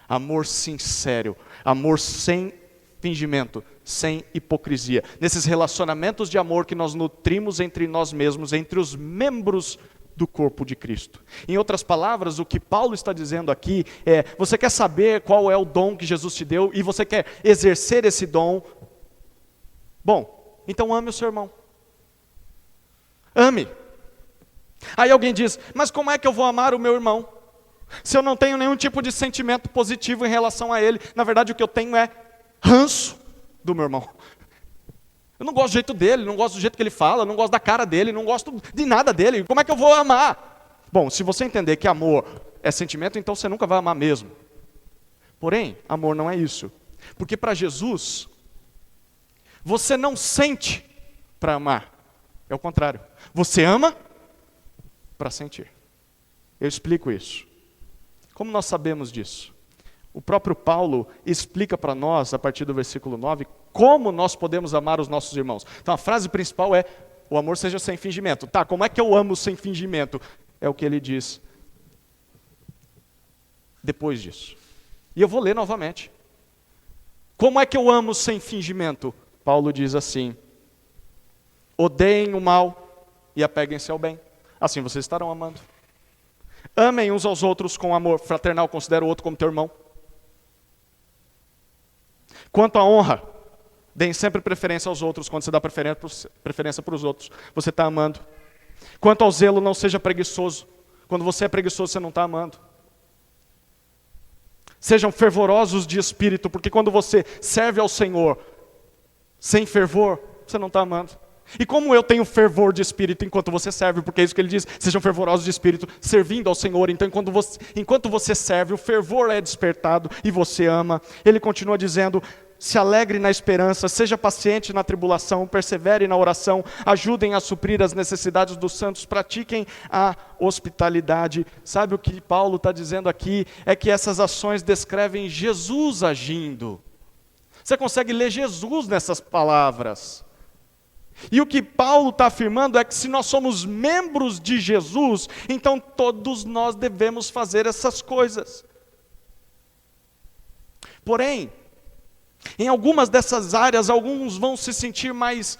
Amor sincero, amor sem fingimento, sem hipocrisia. Nesses relacionamentos de amor que nós nutrimos entre nós mesmos, entre os membros do corpo de Cristo. Em outras palavras, o que Paulo está dizendo aqui é, você quer saber qual é o dom que Jesus te deu e você quer exercer esse dom? Bom, então ame o seu irmão. Ame. Aí alguém diz, mas como é que eu vou amar o meu irmão? Se eu não tenho nenhum tipo de sentimento positivo em relação a ele, na verdade o que eu tenho é ranço do meu irmão. Eu não gosto do jeito dele, não gosto do jeito que ele fala, não gosto da cara dele, não gosto de nada dele. Como é que eu vou amar? Bom, se você entender que amor é sentimento, então você nunca vai amar mesmo. Porém, amor não é isso. Porque para Jesus, você não sente para amar. É o contrário. Você ama para sentir. Eu explico isso. Como nós sabemos disso? O próprio Paulo explica para nós, a partir do versículo 9, como nós podemos amar os nossos irmãos. Então a frase principal é, o amor seja sem fingimento. Tá, como é que eu amo sem fingimento? É o que ele diz depois disso. E eu vou ler novamente. Como é que eu amo sem fingimento? Paulo diz assim, odeiem o mal e apeguem-se ao bem. Assim vocês estarão amando. Amem uns aos outros com amor fraternal, considera o outro como teu irmão. Quanto à honra, deem sempre preferência aos outros. Quando você dá preferência para os outros, você está amando. Quanto ao zelo, não seja preguiçoso. Quando você é preguiçoso, você não está amando. Sejam fervorosos de espírito, porque quando você serve ao Senhor sem fervor, você não está amando. E como eu tenho fervor de espírito enquanto você serve, porque é isso que ele diz, sejam fervorosos de espírito, servindo ao Senhor. Então enquanto você serve, o fervor é despertado e você ama. Ele continua dizendo, se alegre na esperança, seja paciente na tribulação, persevere na oração, ajudem a suprir as necessidades dos santos, pratiquem a hospitalidade. Sabe o que Paulo está dizendo aqui? É que essas ações descrevem Jesus agindo. Você consegue ler Jesus nessas palavras. E o que Paulo está afirmando é que se nós somos membros de Jesus, então todos nós devemos fazer essas coisas. Porém, em algumas dessas áreas, alguns vão se sentir mais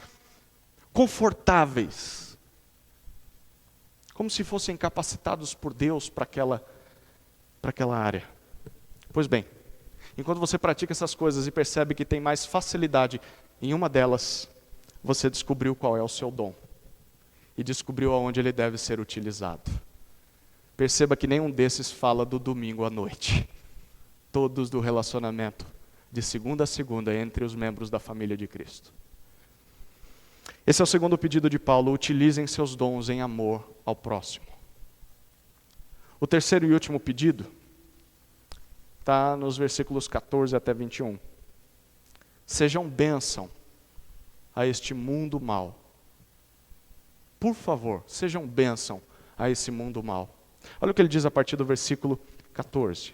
confortáveis, como se fossem capacitados por Deus para aquela área. Pois bem, enquanto você pratica essas coisas e percebe que tem mais facilidade em uma delas, você descobriu qual é o seu dom e descobriu aonde ele deve ser utilizado. Perceba que nenhum desses fala do domingo à noite. Todos do relacionamento de segunda a segunda entre os membros da família de Cristo. Esse é o segundo pedido de Paulo, utilizem seus dons em amor ao próximo. O terceiro e último pedido está nos versículos 14 até 21. sejam bênção a este mundo mau. Por favor, sejam bênção a esse mundo mau. Olha o que ele diz a partir do versículo 14.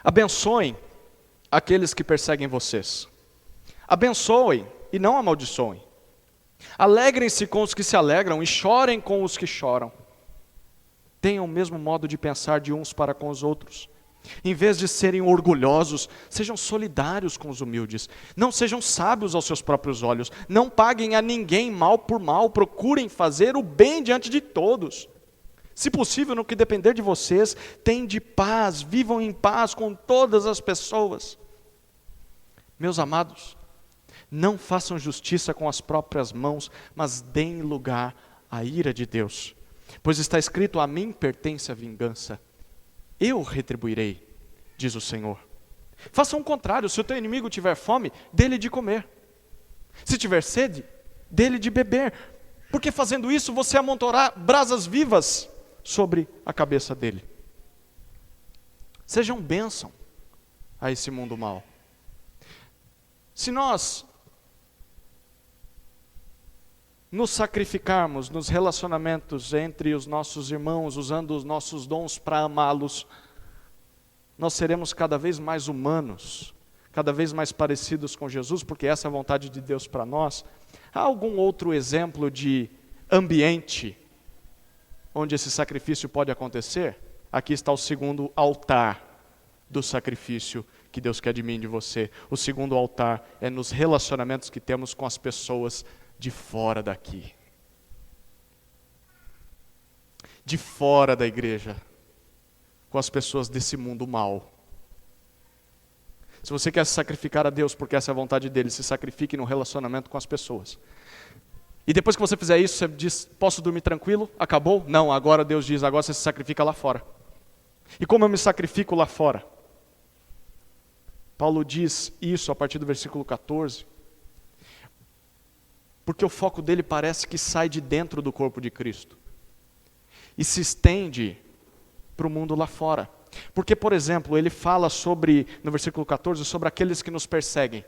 Abençoem aqueles que perseguem vocês. Abençoem e não amaldiçoem. Alegrem-se com os que se alegram e chorem com os que choram. Tenham o mesmo modo de pensar de uns para com os outros. Em vez de serem orgulhosos, sejam solidários com os humildes. Não sejam sábios aos seus próprios olhos. Não paguem a ninguém mal por mal. Procurem fazer o bem diante de todos. Se possível, no que depender de vocês, tende paz, vivam em paz com todas as pessoas. Meus amados, não façam justiça com as próprias mãos, mas deem lugar à ira de Deus. Pois está escrito: a mim pertence a vingança. Eu retribuirei, diz o Senhor. Façam o contrário: se o teu inimigo tiver fome, dê-lhe de comer. Se tiver sede, dê-lhe de beber. Porque fazendo isso, você amontoará brasas vivas sobre a cabeça dele. Sejam bênção a esse mundo mau. Se nós nos sacrificarmos nos relacionamentos entre os nossos irmãos, usando os nossos dons para amá-los, nós seremos cada vez mais humanos, cada vez mais parecidos com Jesus, porque essa é a vontade de Deus para nós. Há algum outro exemplo de ambiente onde esse sacrifício pode acontecer? Aqui está o segundo altar do sacrifício que Deus quer de mim e de você. O segundo altar é nos relacionamentos que temos com as pessoas de fora daqui. De fora da igreja. Com as pessoas desse mundo mau. Se você quer se sacrificar a Deus porque essa é a vontade dele, se sacrifique no relacionamento com as pessoas. E depois que você fizer isso, você diz: posso dormir tranquilo? Acabou? Não, agora Deus diz: agora você se sacrifica lá fora. E como eu me sacrifico lá fora? Paulo diz isso a partir do versículo 14. Porque o foco dele parece que sai de dentro do corpo de Cristo e se estende para o mundo lá fora. Porque, por exemplo, ele fala sobre, no versículo 14, sobre aqueles que nos perseguem.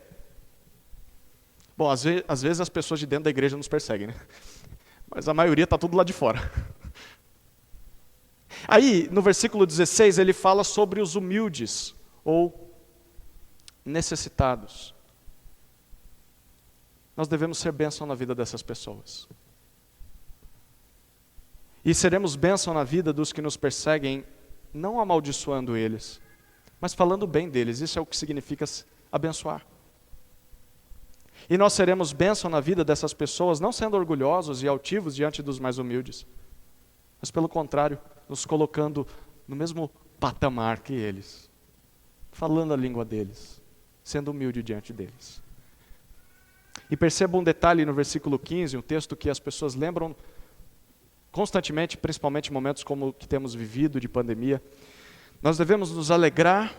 Bom, às vezes as pessoas de dentro da igreja nos perseguem, né? Mas a maioria está tudo lá de fora. Aí, no versículo 16, ele fala sobre os humildes ou necessitados. Nós devemos ser bênção na vida dessas pessoas. E seremos bênção na vida dos que nos perseguem, não amaldiçoando eles, mas falando bem deles. Isso é o que significa abençoar. E nós seremos bênção na vida dessas pessoas, não sendo orgulhosos e altivos diante dos mais humildes, mas pelo contrário, nos colocando no mesmo patamar que eles, falando a língua deles, sendo humilde diante deles. E perceba um detalhe no versículo 15, um texto que as pessoas lembram constantemente, principalmente em momentos como o que temos vivido de pandemia. Nós devemos nos alegrar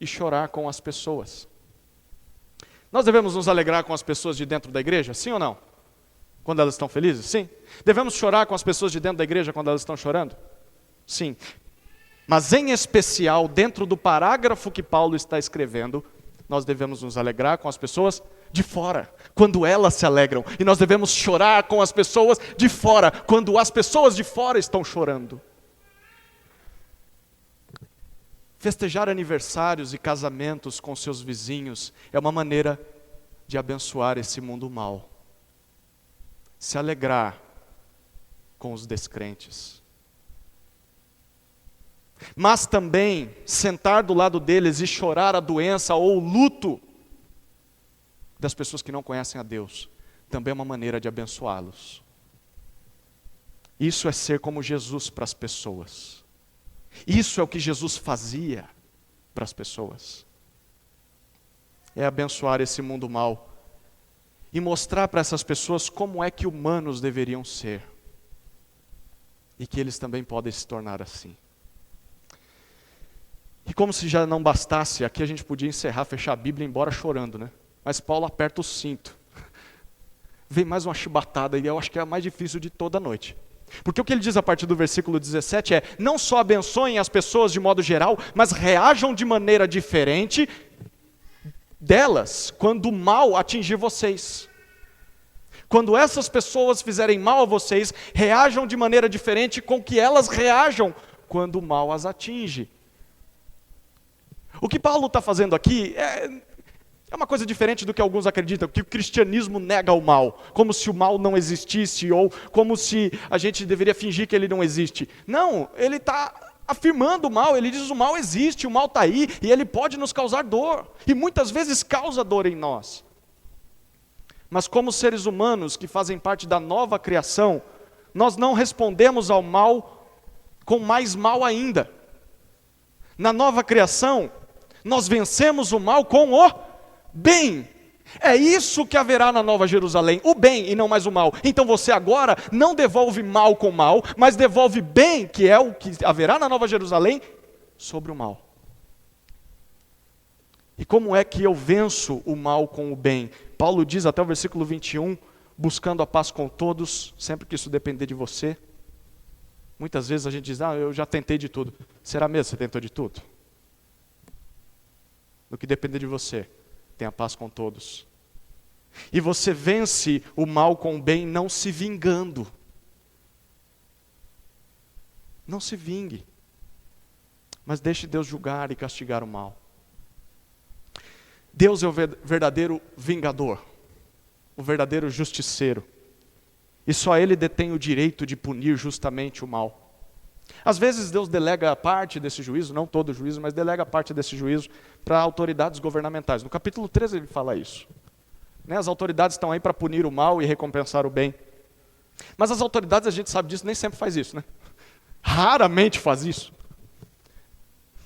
e chorar com as pessoas. Nós devemos nos alegrar com as pessoas de dentro da igreja, sim ou não? Quando elas estão felizes? Sim. Devemos chorar com as pessoas de dentro da igreja quando elas estão chorando? Sim. Mas em especial, dentro do parágrafo que Paulo está escrevendo, nós devemos nos alegrar com as pessoas de fora, quando elas se alegram. E nós devemos chorar com as pessoas de fora, quando as pessoas de fora estão chorando. Festejar aniversários e casamentos com seus vizinhos é uma maneira de abençoar esse mundo mau. Se alegrar com os descrentes. Mas também sentar do lado deles e chorar a doença ou o luto das pessoas que não conhecem a Deus, também é uma maneira de abençoá-los. Isso é ser como Jesus para as pessoas. Isso é o que Jesus fazia para as pessoas. É abençoar esse mundo mau e mostrar para essas pessoas como é que humanos deveriam ser e que eles também podem se tornar assim. E como se já não bastasse, aqui a gente podia encerrar, fechar a Bíblia e ir embora chorando, né? Mas Paulo aperta o cinto. Vem mais uma chibatada e eu acho que é a mais difícil de toda a noite. Porque o que ele diz a partir do versículo 17 é: não só abençoem as pessoas de modo geral, mas reajam de maneira diferente delas quando o mal atingir vocês. Quando essas pessoas fizerem mal a vocês, reajam de maneira diferente com que elas reajam quando o mal as atinge. O que Paulo está fazendo aqui é uma coisa diferente do que alguns acreditam, que o cristianismo nega o mal, como se o mal não existisse, ou como se a gente deveria fingir que ele não existe. Não, ele está afirmando o mal, ele diz: o mal existe, o mal está aí, e ele pode nos causar dor, e muitas vezes causa dor em nós. Mas como seres humanos que fazem parte da nova criação, nós não respondemos ao mal com mais mal ainda. Na nova criação, nós vencemos o mal com o bem. É isso que haverá na Nova Jerusalém, o bem e não mais o mal. Então você agora não devolve mal com mal, mas devolve bem, que é o que haverá na Nova Jerusalém, sobre o mal. E como é que eu venço o mal com o bem? Paulo diz até o versículo 21, buscando a paz com todos, sempre que isso depender de você. Muitas vezes a gente diz: eu já tentei de tudo. Será mesmo que você tentou de tudo? No que depender de você, tenha paz com todos. E você vence o mal com o bem não se vingando. Não se vingue. Mas deixe Deus julgar e castigar o mal. Deus é o verdadeiro vingador, o verdadeiro justiceiro. E só Ele detém o direito de punir justamente o mal. Às vezes Deus delega parte desse juízo, não todo o juízo, mas delega parte desse juízo para autoridades governamentais. No capítulo 13 ele fala isso. As autoridades estão aí para punir o mal e recompensar o bem. Mas as autoridades, a gente sabe disso, nem sempre faz isso, né? Raramente faz isso.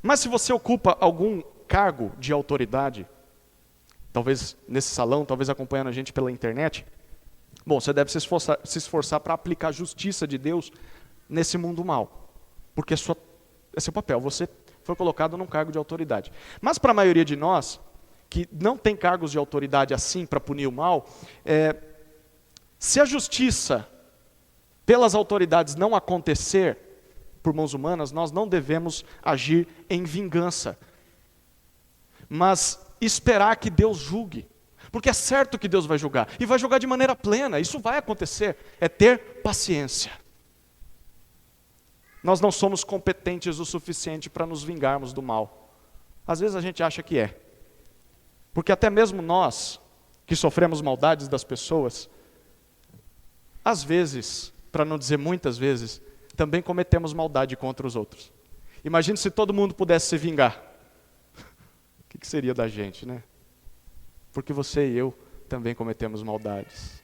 Mas se você ocupa algum cargo de autoridade, talvez nesse salão, talvez acompanhando a gente pela internet, bom, você deve se esforçar para aplicar a justiça de Deus nesse mundo mal. Porque é seu papel, você foi colocado num cargo de autoridade. Mas para a maioria de nós, que não tem cargos de autoridade assim para punir o mal, se a justiça pelas autoridades não acontecer por mãos humanas, nós não devemos agir em vingança, mas esperar que Deus julgue. Porque é certo que Deus vai julgar, e vai julgar de maneira plena, isso vai acontecer, é ter paciência. Nós não somos competentes o suficiente para nos vingarmos do mal. Às vezes a gente acha que é. Porque até mesmo nós, que sofremos maldades das pessoas, às vezes, para não dizer muitas vezes, também cometemos maldade contra os outros. Imagine se todo mundo pudesse se vingar. O que seria da gente, né? Porque você e eu também cometemos maldades.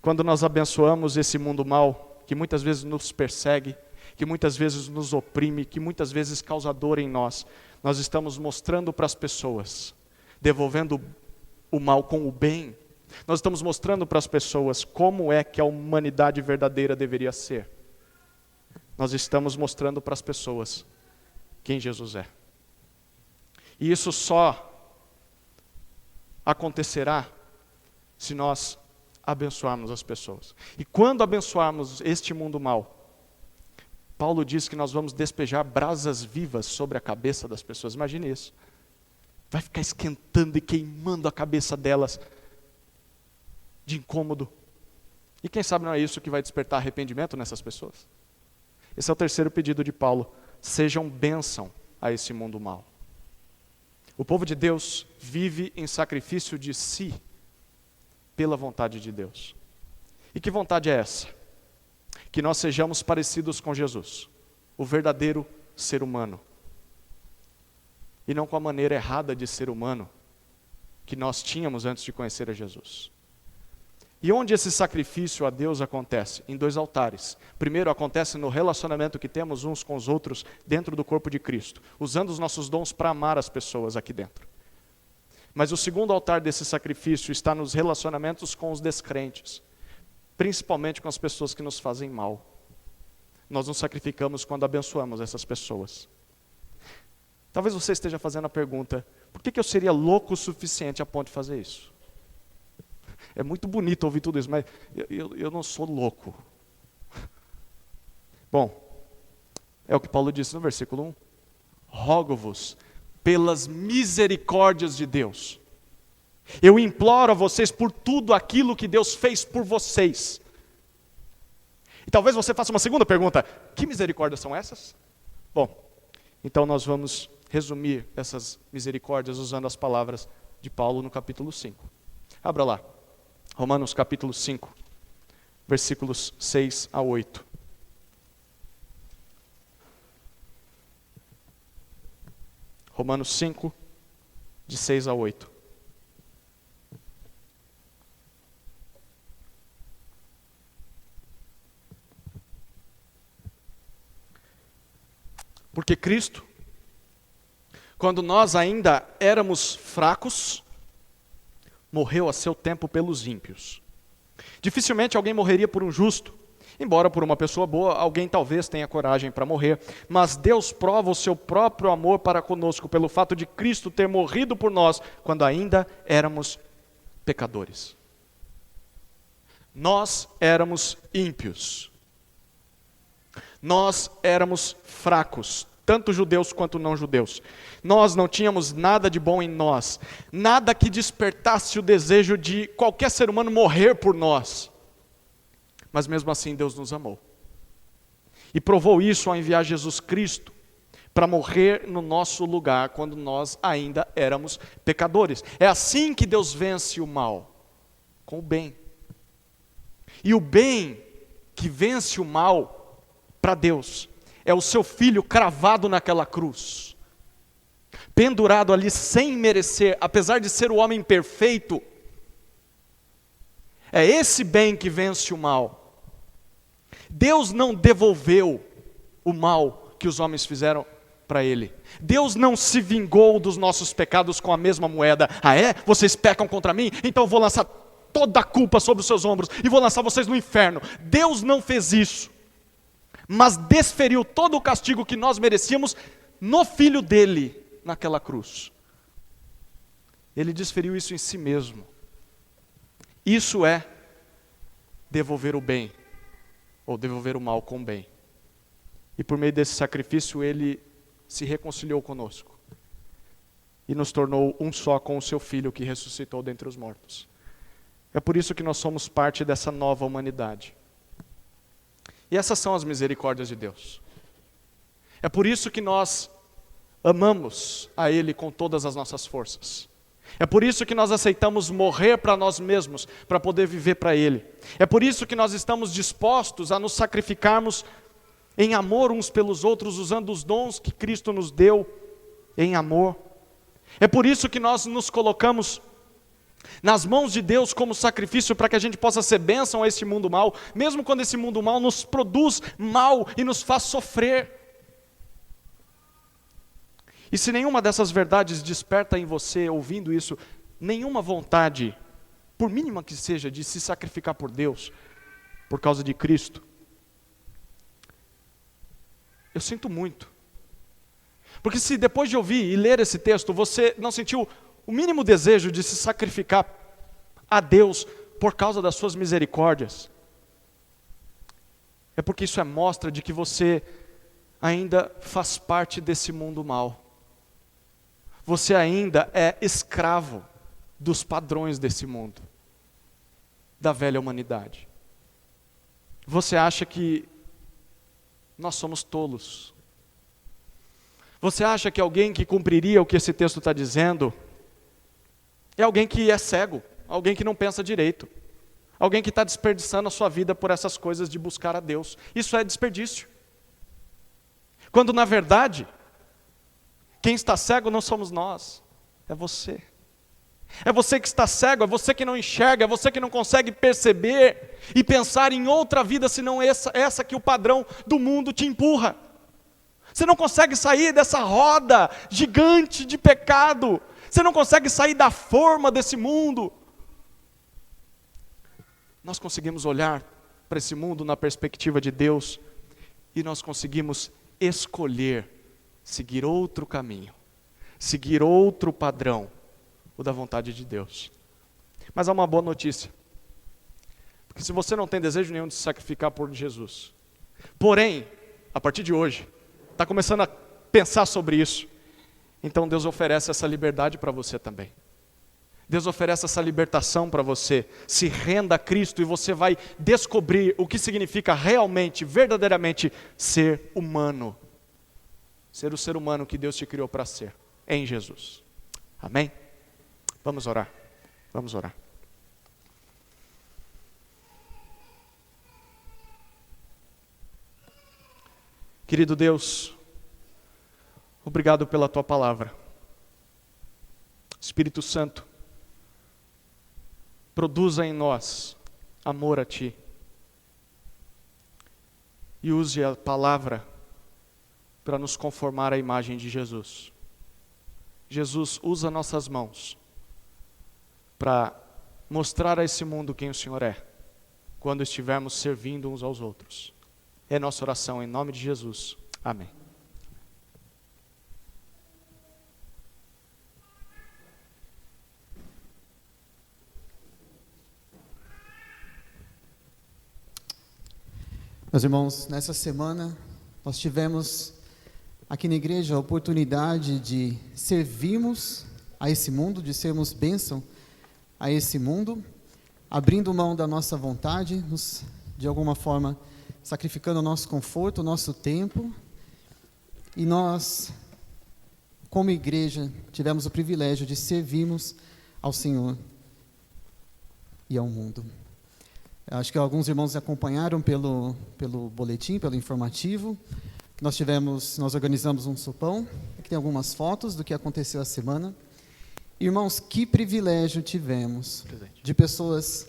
Quando nós abençoamos esse mundo mal, que muitas vezes nos persegue, que muitas vezes nos oprime, que muitas vezes causa dor em nós, nós estamos mostrando para as pessoas, devolvendo o mal com o bem. Nós estamos mostrando para as pessoas como é que a humanidade verdadeira deveria ser. Nós estamos mostrando para as pessoas quem Jesus é. E isso só acontecerá se nós abençoarmos as pessoas. E quando abençoarmos este mundo mal, Paulo diz que nós vamos despejar brasas vivas sobre a cabeça das pessoas. Imagine isso. Vai ficar esquentando e queimando a cabeça delas de incômodo. E quem sabe não é isso que vai despertar arrependimento nessas pessoas? Esse é o terceiro pedido de Paulo. Sejam bênção a esse mundo mal. O povo de Deus vive em sacrifício de si pela vontade de Deus. E que vontade é essa? Que nós sejamos parecidos com Jesus, o verdadeiro ser humano. E não com a maneira errada de ser humano que nós tínhamos antes de conhecer a Jesus. E onde esse sacrifício a Deus acontece? Em dois altares. Primeiro, acontece no relacionamento que temos uns com os outros dentro do corpo de Cristo, usando os nossos dons para amar as pessoas aqui dentro. Mas o segundo altar desse sacrifício está nos relacionamentos com os descrentes, principalmente com as pessoas que nos fazem mal. Nós nos sacrificamos quando abençoamos essas pessoas. Talvez você esteja fazendo a pergunta: por que eu seria louco o suficiente a ponto de fazer isso? É muito bonito ouvir tudo isso, mas eu não sou louco. Bom, é o que Paulo disse no versículo 1. Rogo-vos pelas misericórdias de Deus. Eu imploro a vocês por tudo aquilo que Deus fez por vocês. E talvez você faça uma segunda pergunta: que misericórdias são essas? Bom, então nós vamos resumir essas misericórdias usando as palavras de Paulo no capítulo 5. Abra lá, Romanos capítulo 5, versículos 6 a 8. Romanos 5, de 6 a 8. Porque Cristo, quando nós ainda éramos fracos, morreu a seu tempo pelos ímpios. Dificilmente alguém morreria por um justo, embora por uma pessoa boa, alguém talvez tenha coragem para morrer, mas Deus prova o seu próprio amor para conosco, pelo fato de Cristo ter morrido por nós, quando ainda éramos pecadores. Nós éramos ímpios. Nós éramos fracos, tanto judeus quanto não judeus. Nós não tínhamos nada de bom em nós, nada que despertasse o desejo de qualquer ser humano morrer por nós. Mas mesmo assim Deus nos amou. E provou isso ao enviar Jesus Cristo para morrer no nosso lugar, quando nós ainda éramos pecadores. É assim que Deus vence o mal, com o bem. E o bem que vence o mal, para Deus, é o seu filho cravado naquela cruz, pendurado ali sem merecer, apesar de ser o homem perfeito. É esse bem que vence o mal. Deus não devolveu o mal que os homens fizeram para ele. Deus não se vingou dos nossos pecados com a mesma moeda. Ah é? Vocês pecam contra mim? Então eu vou lançar toda a culpa sobre os seus ombros e vou lançar vocês no inferno. Deus não fez isso, mas desferiu todo o castigo que nós merecíamos no Filho dele, naquela cruz. Ele desferiu isso em si mesmo. Isso é devolver o bem, ou devolver o mal com o bem. E por meio desse sacrifício ele se reconciliou conosco e nos tornou um só com o seu Filho que ressuscitou dentre os mortos. É por isso que nós somos parte dessa nova humanidade. E essas são as misericórdias de Deus. É por isso que nós amamos a Ele com todas as nossas forças. É por isso que nós aceitamos morrer para nós mesmos, para poder viver para Ele. É por isso que nós estamos dispostos a nos sacrificarmos em amor uns pelos outros, usando os dons que Cristo nos deu em amor. É por isso que nós nos colocamos nas mãos de Deus como sacrifício, para que a gente possa ser bênção a esse mundo mal, mesmo quando esse mundo mal nos produz mal e nos faz sofrer. E se nenhuma dessas verdades desperta em você, ouvindo isso, nenhuma vontade, por mínima que seja, de se sacrificar por Deus, por causa de Cristo, eu sinto muito. Porque se depois de ouvir e ler esse texto, você não sentiu o mínimo desejo de se sacrificar a Deus por causa das suas misericórdias, é porque isso é mostra de que você ainda faz parte desse mundo mal. Você ainda é escravo dos padrões desse mundo, da velha humanidade. Você acha que nós somos tolos. Você acha que alguém que cumpriria o que esse texto está dizendo é alguém que é cego, alguém que não pensa direito, alguém que está desperdiçando a sua vida por essas coisas de buscar a Deus. Isso é desperdício. Quando na verdade, quem está cego não somos nós, é você. É você que está cego, é você que não enxerga, é você que não consegue perceber e pensar em outra vida senão essa que o padrão do mundo te empurra. Você não consegue sair dessa roda gigante de pecado. Você não consegue sair da forma desse mundo. Nós conseguimos olhar para esse mundo na perspectiva de Deus e nós conseguimos escolher seguir outro caminho, seguir outro padrão, o da vontade de Deus. Mas há uma boa notícia. Porque se você não tem desejo nenhum de se sacrificar por Jesus, porém, a partir de hoje, está começando a pensar sobre isso, então Deus oferece essa liberdade para você também. Deus oferece essa libertação para você. Se renda a Cristo e você vai descobrir o que significa realmente, verdadeiramente ser humano. Ser o ser humano que Deus te criou para ser, em Jesus. Amém? Vamos orar. Vamos orar. Querido Deus, obrigado pela Tua palavra. Espírito Santo, produza em nós amor a Ti. E use a palavra para nos conformar à imagem de Jesus. Jesus, usa nossas mãos para mostrar a esse mundo quem o Senhor é, quando estivermos servindo uns aos outros. É nossa oração em nome de Jesus. Amém. Meus irmãos, nessa semana nós tivemos aqui na igreja a oportunidade de servirmos a esse mundo, de sermos bênção a esse mundo, abrindo mão da nossa vontade, de alguma forma sacrificando o nosso conforto, o nosso tempo, e nós, como igreja, tivemos o privilégio de servirmos ao Senhor e ao mundo. Acho que alguns irmãos acompanharam pelo boletim, pelo informativo. Nós organizamos um sopão. Aqui tem algumas fotos do que aconteceu a semana. Irmãos, que privilégio tivemos de pessoas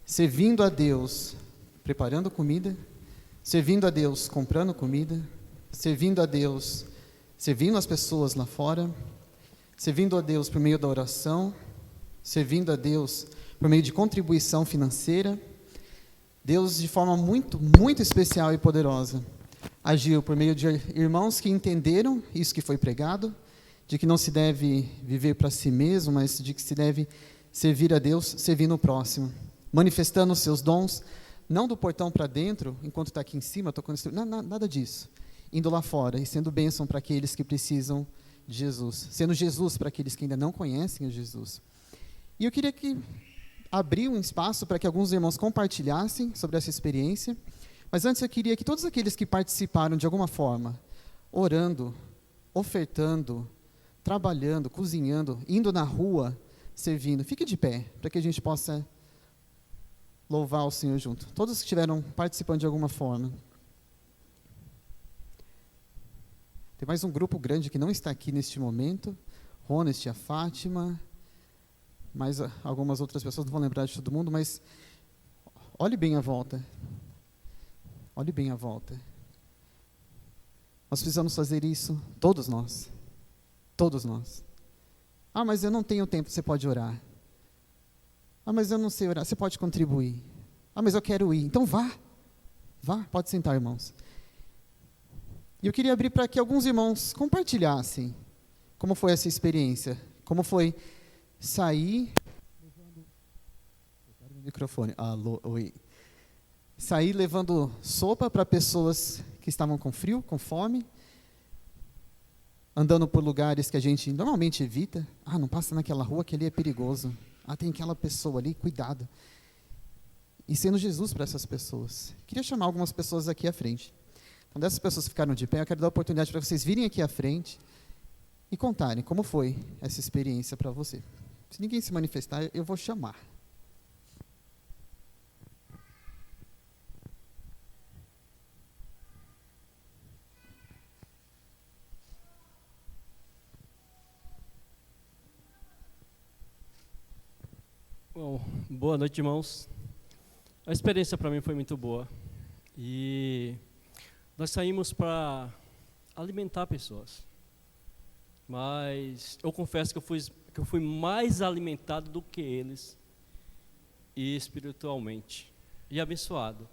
servindo a Deus, preparando comida, servindo a Deus, comprando comida, servindo a Deus, servindo as pessoas lá fora, servindo a Deus por meio da oração, servindo a Deus por meio de contribuição financeira. Deus, de forma muito, muito especial e poderosa, agiu por meio de irmãos que entenderam isso que foi pregado, de que não se deve viver para si mesmo, mas de que se deve servir a Deus, servindo o próximo, manifestando os seus dons, não do portão para dentro, enquanto está aqui em cima, tocando nada disso, indo lá fora e sendo bênção para aqueles que precisam de Jesus, sendo Jesus para aqueles que ainda não conhecem a Jesus. E eu queria abrir um espaço para que alguns irmãos compartilhassem sobre essa experiência, mas antes eu queria que todos aqueles que participaram de alguma forma, orando, ofertando, trabalhando, cozinhando, indo na rua, servindo, fique de pé, para que a gente possa louvar o Senhor junto. Todos que estiveram participando de alguma forma. Tem mais um grupo grande que não está aqui neste momento, Honest, a Fátima, mais algumas outras pessoas, não vou lembrar de todo mundo, mas olhe bem à volta. Olhe bem à volta. Nós precisamos fazer isso, todos nós. Todos nós. Ah, mas eu não tenho tempo, você pode orar. Ah, mas eu não sei orar, você pode contribuir. Ah, mas eu quero ir. Então vá, pode sentar, irmãos. E eu queria abrir para que alguns irmãos compartilhassem como foi essa experiência, como foi sair, microfone, alô, oi. Sair levando sopa para pessoas que estavam com frio, com fome, andando por lugares que a gente normalmente evita. Ah, não passa naquela rua que ali é perigoso. Ah, tem aquela pessoa ali, cuidado. E sendo Jesus para essas pessoas. Queria chamar algumas pessoas aqui à frente. Quando essas pessoas ficaram de pé, eu quero dar a oportunidade para vocês virem aqui à frente e contarem como foi essa experiência para você. Se ninguém se manifestar, eu vou chamar. Bom, boa noite, irmãos. A experiência para mim foi muito boa. E nós saímos para alimentar pessoas. Mas eu confesso que eu fui mais alimentado do que eles, e espiritualmente, e abençoado.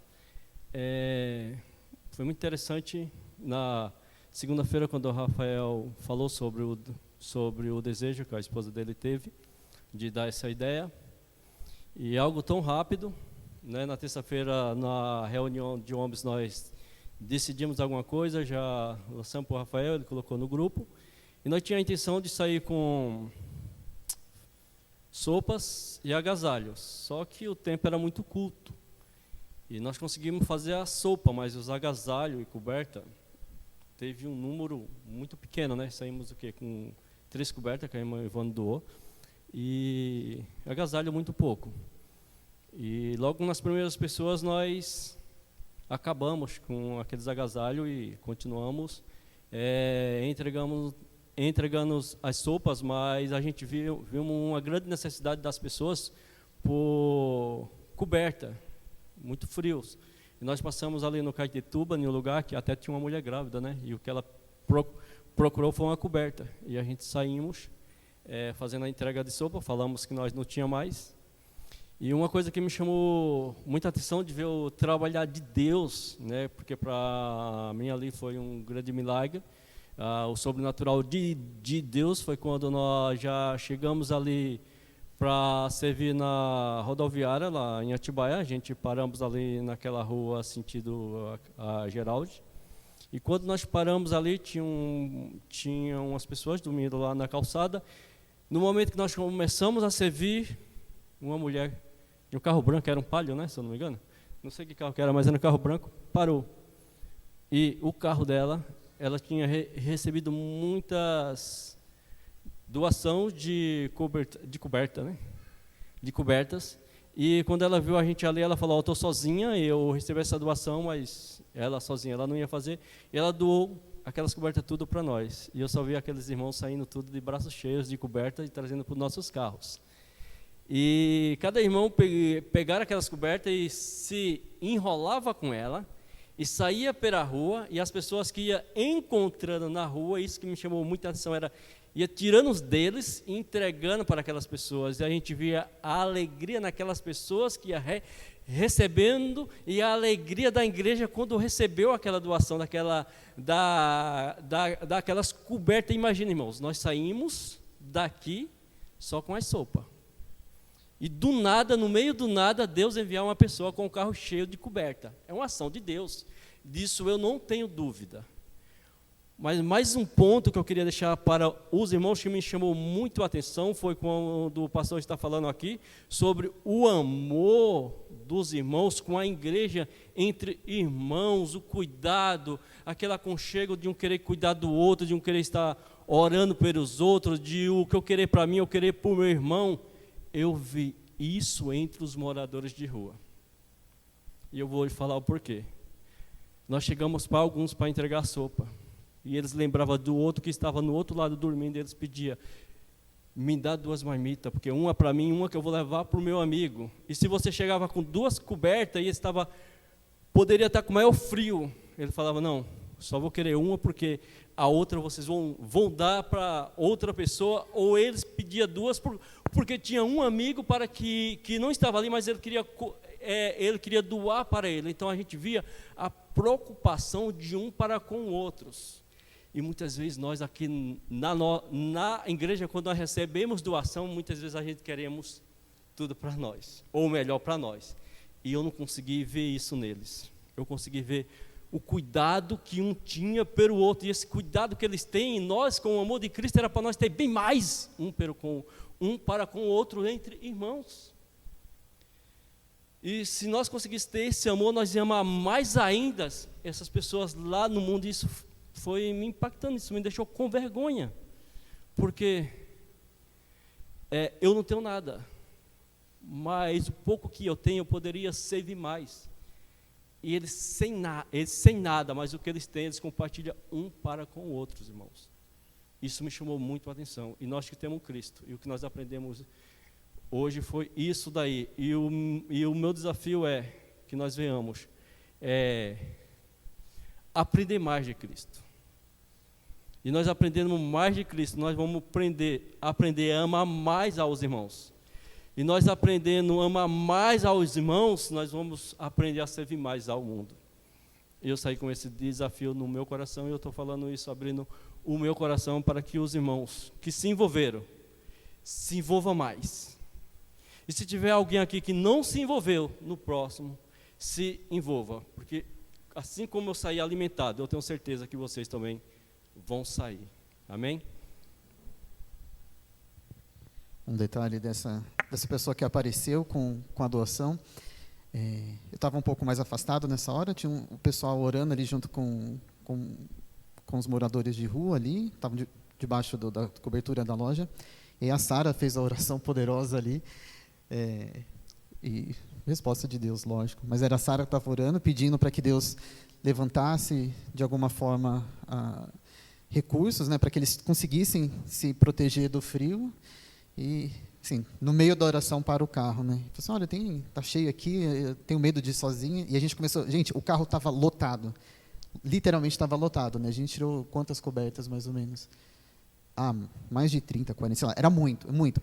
Foi muito interessante, na segunda-feira, quando o Rafael falou sobre o desejo que a esposa dele teve, de dar essa ideia, e algo tão rápido, né? Na terça-feira, na reunião de homens, nós decidimos alguma coisa, já lançamos para o Rafael, ele colocou no grupo. E nós tínhamos a intenção de sair com sopas e agasalhos. Só que o tempo era muito curto. E nós conseguimos fazer a sopa, mas os agasalhos e coberta teve um número muito pequeno, né? Saímos o quê? Com 3 cobertas que a irmã Ivone doou. E agasalho muito pouco. E logo nas primeiras pessoas nós acabamos com aqueles agasalhos e continuamos entregando as sopas, mas a gente viu uma grande necessidade das pessoas por coberta, muito frios. E nós passamos ali no Caetetuba, em um lugar que até tinha uma mulher grávida, né? E o que ela procurou foi uma coberta. E a gente saímos fazendo a entrega de sopa, falamos que nós não tínhamos mais. E uma coisa que me chamou muita atenção de ver o trabalhar de Deus, né? Porque para mim ali foi um grande milagre. O sobrenatural de Deus foi quando nós já chegamos ali para servir na rodoviária, lá em Atibaia. A gente paramos ali naquela rua sentido a Geraldi. E quando nós paramos ali, tinham umas pessoas dormindo lá na calçada. No momento que nós começamos a servir, uma mulher de um carro branco, era um Palio, né, se eu não me engano, não sei que carro que era, mas era um carro branco, parou. E o carro dela, ela tinha recebido muitas doações de coberta, né, de cobertas. E quando ela viu a gente ali, ela falou: eu estou sozinha, eu recebi essa doação, mas ela sozinha, ela não ia fazer. E ela doou aquelas cobertas tudo para nós. E eu só vi aqueles irmãos saindo tudo de braços cheios de coberta e trazendo para os nossos carros. E cada irmão pegara aquelas cobertas e se enrolava com ela e saía pela rua, e as pessoas que iam encontrando na rua, isso que me chamou muita atenção, ia tirando os deles e entregando para aquelas pessoas. E a gente via a alegria naquelas pessoas que iam recebendo, e a alegria da igreja quando recebeu aquela doação, daquelas cobertas. Imagina, irmãos, nós saímos daqui só com as sopas. E do nada, no meio do nada, Deus enviar uma pessoa com um carro cheio de coberta. É uma ação de Deus. Disso eu não tenho dúvida. Mas mais um ponto que eu queria deixar para os irmãos que me chamou muito a atenção foi quando o pastor está falando aqui sobre o amor dos irmãos com a igreja, entre irmãos, o cuidado, aquele aconchego de um querer cuidar do outro, de um querer estar orando pelos outros, de o que eu querer para mim, eu querer para o meu irmão. Eu vi isso entre os moradores de rua. E eu vou lhe falar o porquê. Nós chegamos para alguns para entregar sopa. E eles lembravam do outro que estava no outro lado dormindo. E eles pediam: me dá 2 marmitas, porque uma para mim e uma que eu vou levar para o meu amigo. E se você chegava com 2 cobertas e poderia estar com maior frio, ele falava: não, só vou querer uma, porque a outra vocês vão dar para outra pessoa. Ou eles pediam 2 porque tinha um amigo para que não estava ali, mas ele queria doar para ele. Então a gente via a preocupação de um para com outros. E muitas vezes nós aqui na igreja, quando nós recebemos doação, muitas vezes a gente queremos tudo para nós, ou melhor para nós. E eu não consegui ver isso neles. Eu consegui ver o cuidado que um tinha pelo outro. E esse cuidado que eles têm, nós, com o amor de Cristo, era para nós ter bem mais um para com o outro, entre irmãos. E se nós conseguíssemos ter esse amor, nós íamos amar mais ainda essas pessoas lá no mundo. E isso foi me impactando, isso me deixou com vergonha. Porque eu não tenho nada, mas o pouco que eu tenho, eu poderia servir mais. E eles sem nada, mas o que eles têm, eles compartilham um para com o outro, irmãos. Isso me chamou muito a atenção. E nós que temos Cristo, e o que nós aprendemos hoje foi isso daí. E o meu desafio é que nós venhamos aprender mais de Cristo. E nós aprendendo mais de Cristo, nós vamos aprender a amar mais aos irmãos. E nós aprendendo a amar mais aos irmãos, nós vamos aprender a servir mais ao mundo. Eu saí com esse desafio no meu coração, e eu estou falando isso, abrindo o meu coração para que os irmãos que se envolveram, se envolvam mais. E se tiver alguém aqui que não se envolveu, no próximo, se envolva. Porque assim como eu saí alimentado, eu tenho certeza que vocês também vão sair. Amém? Um detalhe dessa pessoa que apareceu com a doação. Eu estava um pouco mais afastado nessa hora, tinha o pessoal orando ali junto com os moradores de rua ali, estavam debaixo da cobertura da loja, e a Sara fez a oração poderosa ali, e resposta de Deus, lógico, mas era a Sara que estava orando, pedindo para que Deus levantasse, de alguma forma, recursos, né, para que eles conseguissem se proteger do frio, e, assim, no meio da oração para o carro, né, falou assim, olha, tá cheio aqui, eu tenho medo de ir sozinha, e a gente começou, gente, o carro estava lotado, literalmente estava lotado, né, a gente tirou quantas cobertas, mais ou menos? Mais de 30, 40, sei lá, era muito, muito.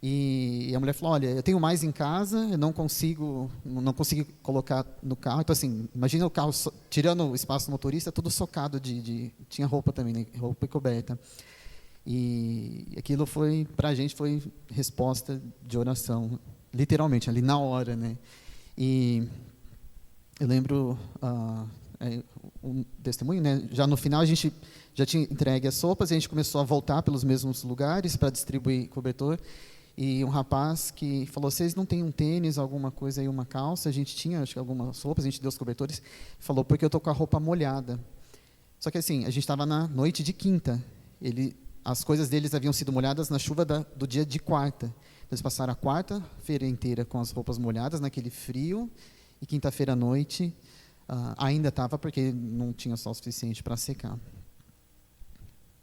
E a mulher falou, olha, eu tenho mais em casa, eu não consigo colocar no carro. Então, assim, imagina o carro, tirando o espaço motorista, tudo socado tinha roupa também, né? Roupa e coberta. E aquilo foi, para a gente, foi resposta de oração, literalmente, ali na hora, né? E eu lembro um testemunho, né? Já no final, a gente já tinha entregue as sopas, e a gente começou a voltar pelos mesmos lugares para distribuir cobertor. E um rapaz que falou, vocês não têm um tênis, alguma coisa aí, uma calça? A gente tinha, acho que algumas roupas, a gente deu os cobertores. Falou, porque eu estou com a roupa molhada. Só que assim, a gente estava na noite de quinta. As coisas deles haviam sido molhadas na chuva do dia de quarta. Eles passaram a quarta-feira inteira com as roupas molhadas, naquele frio, e quinta-feira à noite ainda estava, porque não tinha sol suficiente para secar.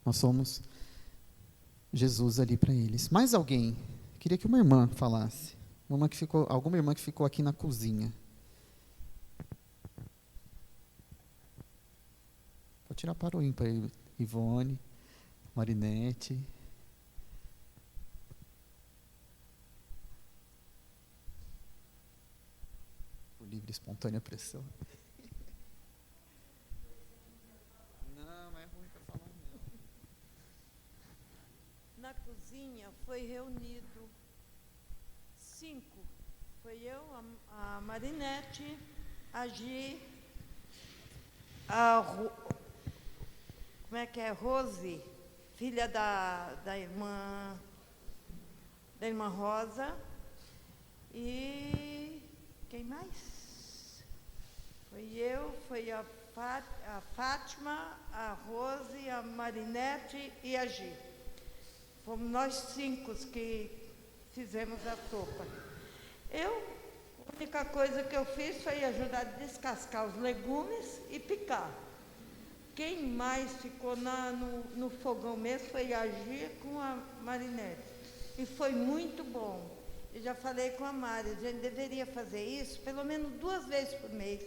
Nós somos Jesus ali para eles. Mais alguém? Queria que uma irmã falasse. Alguma irmã que ficou aqui na cozinha. Pode tirar para o ímpar, Ivone, Marinete. Por livre e espontânea pressão. Não é ruim para falar não. Na cozinha foi reunido 5. Foi eu, a Marinete, a Gi, Rose, filha da irmã Rosa, e quem mais? Foi eu, foi a Fátima, a Rose, a Marinete e a Gi. Fomos nós 5 que fizemos a sopa. A única coisa que eu fiz foi ajudar a descascar os legumes e picar. Quem mais ficou no fogão mesmo foi a Gia com a Marinete. E foi muito bom. Eu já falei com a Mari, a gente deveria fazer isso pelo menos 2 vezes por mês.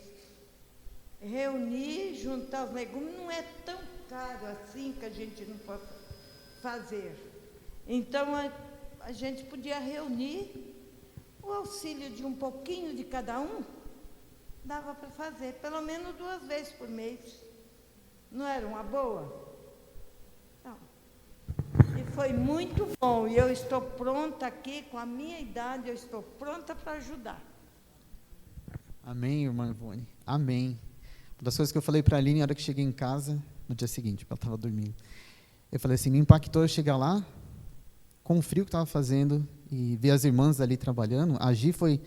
Reunir, juntar os legumes, não é tão caro assim que a gente não pode fazer. Então, a gente podia reunir o auxílio de um pouquinho de cada um, dava para fazer, pelo menos 2 vezes por mês. Não era uma boa? Não. E foi muito bom, e eu estou pronta aqui, com a minha idade, eu estou pronta para ajudar. Amém, irmã Ivone. Amém. Uma das coisas que eu falei para a Aline, na hora que cheguei em casa, no dia seguinte, ela estava dormindo, eu falei assim, me impactou eu chegar lá, com o frio que estava fazendo, e ver as irmãs ali trabalhando. A Gi foi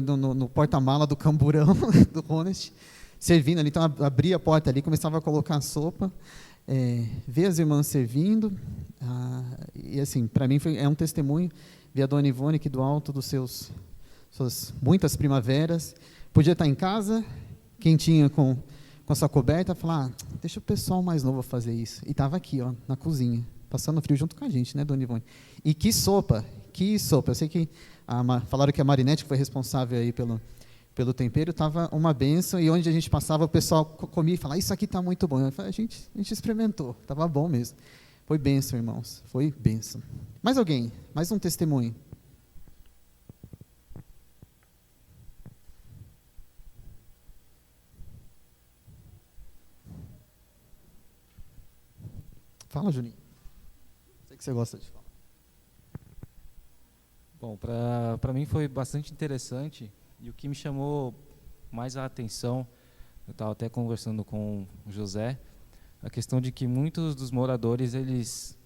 no porta-mala do camburão, do Honest, servindo ali, então abria a porta ali, começava a colocar a sopa, ver as irmãs servindo, e assim, para mim é um testemunho, ver a dona Ivone aqui do alto dos suas muitas primaveras, podia estar em casa, quentinha com a sua coberta, falar, deixa o pessoal mais novo fazer isso, e estava aqui, na cozinha, passando frio junto com a gente, né, dona Ivone? E que sopa, eu sei que falaram que a Marinete, que foi responsável aí pelo tempero, estava uma benção, e onde a gente passava, o pessoal comia e falava, isso aqui está muito bom. Eu falei, a gente experimentou, estava bom mesmo. Foi benção, irmãos, foi benção. Mais alguém? Mais um testemunho? Fala, Juninho. Sei que você gosta de falar. Bom, para mim foi bastante interessante, e o que me chamou mais a atenção eu estava até conversando com o José, a questão de que muitos dos moradores, eles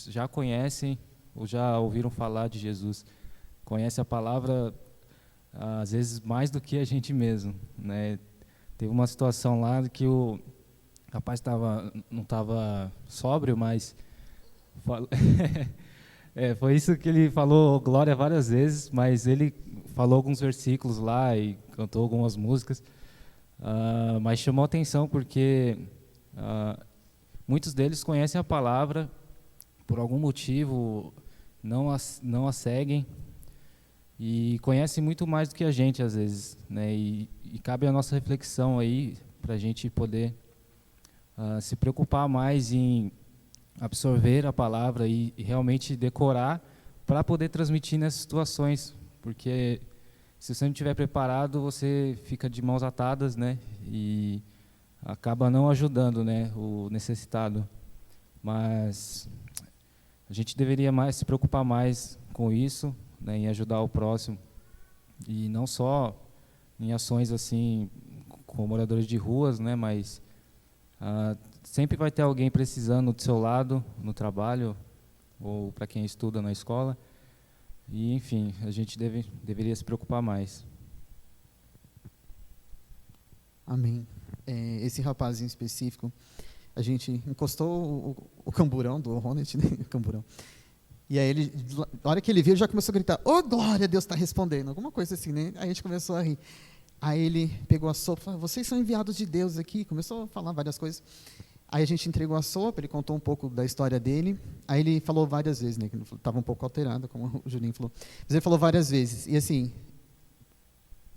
já conhecem ou já ouviram falar de Jesus, conhecem a palavra, às vezes, mais do que a gente mesmo, né? Teve uma situação lá que o rapaz não estava sóbrio, mas foi isso que ele falou glória várias vezes, mas ele falou alguns versículos lá e cantou algumas músicas, mas chamou atenção porque muitos deles conhecem a palavra, por algum motivo não a seguem, e conhecem muito mais do que a gente às vezes, né? E cabe a nossa reflexão aí para a gente poder se preocupar mais em absorver a palavra e realmente decorar para poder transmitir nessas situações, porque se você não estiver preparado, você fica de mãos atadas, né? E acaba não ajudando, né, o necessitado. Mas a gente deveria se preocupar mais com isso, né, em ajudar o próximo, e não só em ações assim com moradores de ruas, né, mas sempre vai ter alguém precisando do seu lado no trabalho ou para quem estuda na escola, e enfim, a gente deveria se preocupar mais. Amém. Esse rapazinho específico, a gente encostou o camburão do Ronald, né? Camburão. E aí ele, na hora que ele viu, já começou a gritar: "Ô, glória, Deus está respondendo", alguma coisa assim, né? Aí a gente começou a rir. Aí ele pegou a sopa, falou: "Vocês são enviados de Deus aqui", começou a falar várias coisas. Aí a gente entregou a sopa, ele contou um pouco da história dele. Aí ele falou várias vezes, né, que estava um pouco alterado, como o Julinho falou. Mas ele falou várias vezes, e assim,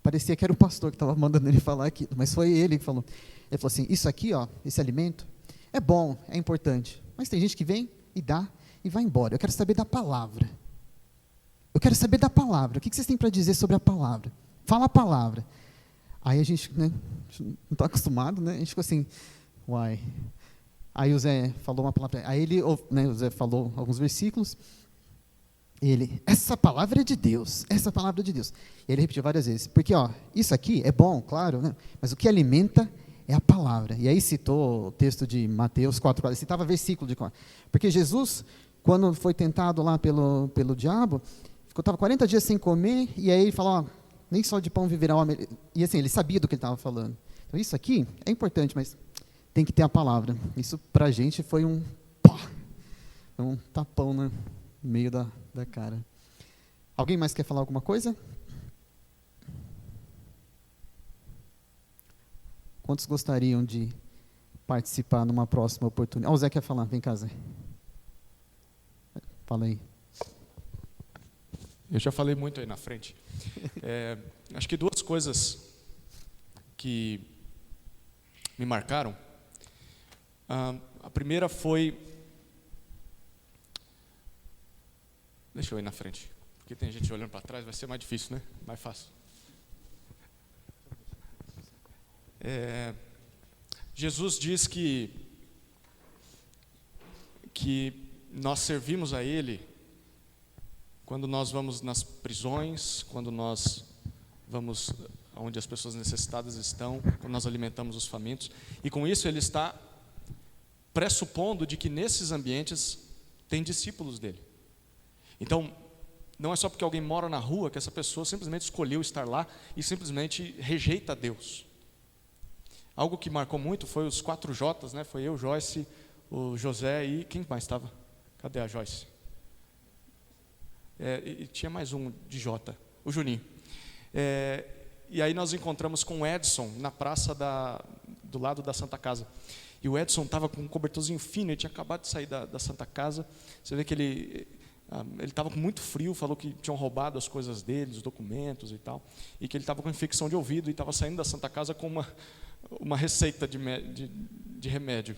parecia que era o pastor que estava mandando ele falar aquilo, mas foi ele que falou. Ele falou assim: "Isso aqui, ó, esse alimento, é bom, é importante, mas tem gente que vem e dá e vai embora. Eu quero saber da palavra. Eu quero saber da palavra. O que vocês têm para dizer sobre a palavra? Fala a palavra." Aí a gente, né, não está acostumado, né? A gente ficou assim, uai. Aí o Zé falou uma palavra, aí ele, né, o Zé falou alguns versículos, ele: "Essa palavra é de Deus, essa palavra é de Deus." E ele repetiu várias vezes, porque ó, isso aqui é bom, claro, né? Mas o que alimenta é a palavra. E aí citou o texto de Mateus 4, citava versículo de 4. Porque Jesus, quando foi tentado lá pelo diabo, estava 40 dias sem comer, e aí ele falou: "Ó, nem só de pão viverá o homem." E assim, ele sabia do que ele estava falando. Então isso aqui é importante, mas tem que ter a palavra. Isso para a gente foi um tapão, né, no meio da cara. Alguém mais quer falar alguma coisa? Quantos gostariam de participar numa próxima oportunidade? O Zé quer falar, vem cá, Zé. Fala aí. Eu já falei muito aí na frente. Acho que duas coisas que me marcaram. A primeira foi... Deixa eu ir na frente, porque tem gente olhando para trás, vai ser mais difícil, né? Mais fácil. Jesus diz que nós servimos a Ele quando nós vamos nas prisões, quando nós vamos onde as pessoas necessitadas estão, quando nós alimentamos os famintos. E com isso Ele está pressupondo de que nesses ambientes tem discípulos dele. Então, não é só porque alguém mora na rua que essa pessoa simplesmente escolheu estar lá e simplesmente rejeita Deus. Algo que marcou muito foi os 4 J's, né? Foi eu, Joyce, o José e quem mais estava? Cadê a Joyce? E tinha mais um de J, o Juninho. E aí nós encontramos com o Edson na praça do lado da Santa Casa. E o Edson estava com um cobertorzinho fino, ele tinha acabado de sair da Santa Casa. Você vê que ele estava com muito frio, falou que tinham roubado as coisas dele, os documentos e tal, e que ele estava com infecção de ouvido e estava saindo da Santa Casa com uma receita de remédio.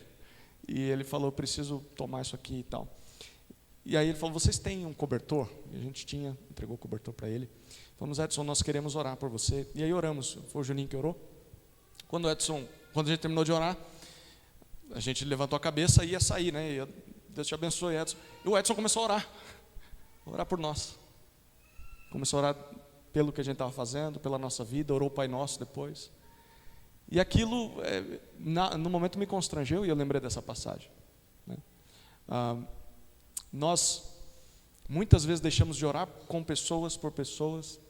E ele falou: "Eu preciso tomar isso aqui e tal." E aí ele falou: "Vocês têm um cobertor?" E a gente tinha, entregou o cobertor para ele. Falamos: "Edson, nós queremos orar por você." E aí oramos, foi o Juninho que orou. Quando a gente terminou de orar, a gente levantou a cabeça e ia sair, né? E Deus te abençoe, Edson. E o Edson começou a orar por nós. Começou a orar pelo que a gente estava fazendo, pela nossa vida, orou o Pai Nosso depois. E aquilo, no momento, me constrangeu e eu lembrei dessa passagem, né? Nós, muitas vezes, deixamos de orar com pessoas, por pessoas,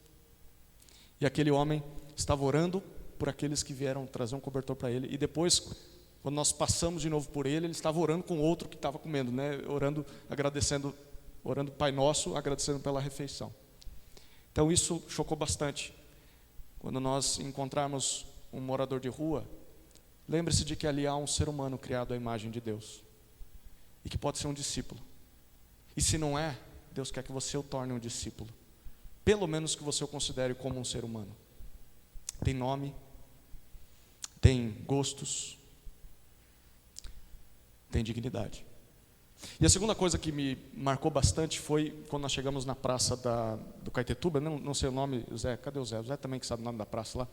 e aquele homem estava orando por aqueles que vieram trazer um cobertor para ele, e depois, quando nós passamos de novo por ele, ele estava orando com outro que estava comendo, né? Orando, agradecendo, orando Pai Nosso, agradecendo pela refeição. Então isso chocou bastante. Quando nós encontrarmos um morador de rua, lembre-se de que ali há um ser humano criado à imagem de Deus, e que pode ser um discípulo. E se não é, Deus quer que você o torne um discípulo, pelo menos que você o considere como um ser humano. Tem nome, tem gostos, tem dignidade. E a segunda coisa que me marcou bastante foi quando nós chegamos na praça do Caetetuba, não sei o nome, Zé, cadê o Zé? O Zé também que sabe o nome da praça lá.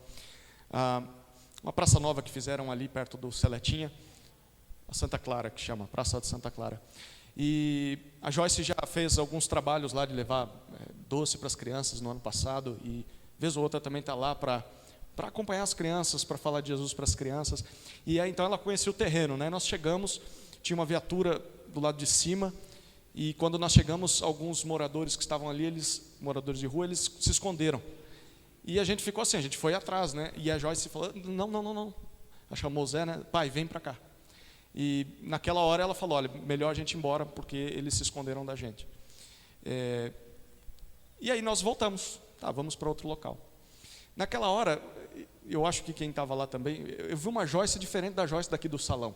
Uma praça nova que fizeram ali perto do Seletinha, a Santa Clara, que chama, Praça de Santa Clara. E a Joyce já fez alguns trabalhos lá de levar doce para as crianças no ano passado, e vez ou outra também está lá para acompanhar as crianças, para falar de Jesus para as crianças. E aí, então ela conhecia o terreno, né? Nós chegamos, tinha uma viatura do lado de cima, e quando nós chegamos, alguns moradores que estavam ali, moradores de rua, eles se esconderam. E a gente ficou assim, a gente foi atrás, né? E a Joyce falou, não. Ela chamou o Zé, né? Pai, vem para cá. E naquela hora ela falou, olha, melhor a gente ir embora, porque eles se esconderam da gente. E aí nós voltamos, vamos para outro local. Naquela hora, eu acho que quem estava lá também, eu vi uma Joyce diferente da Joyce daqui do salão,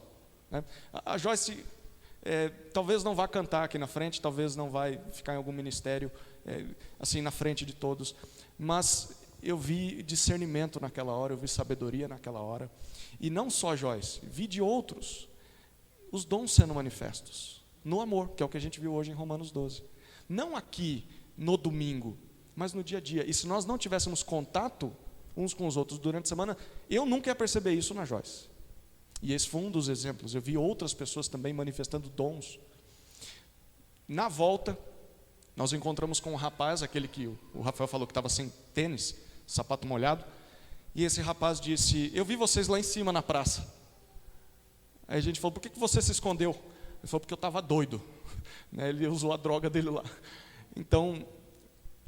né? A Joyce talvez não vá cantar aqui na frente, talvez não vai ficar em algum ministério assim na frente de todos, mas eu vi discernimento naquela hora, eu vi sabedoria naquela hora. E não só a Joyce, vi de outros os dons sendo manifestos no amor, que é o que a gente viu hoje em Romanos 12. Não aqui no domingo, mas no dia a dia. E se nós não tivéssemos contato uns com os outros durante a semana, eu nunca ia perceber isso na Joyce. E esse foi um dos exemplos. Eu vi outras pessoas também manifestando dons. Na volta, nós encontramos com um rapaz, aquele que o Rafael falou que estava sem tênis, sapato molhado, e esse rapaz disse, eu vi vocês lá em cima na praça. Aí a gente falou, por que você se escondeu? Ele falou, porque eu estava doido, né? Ele usou a droga dele lá. Então,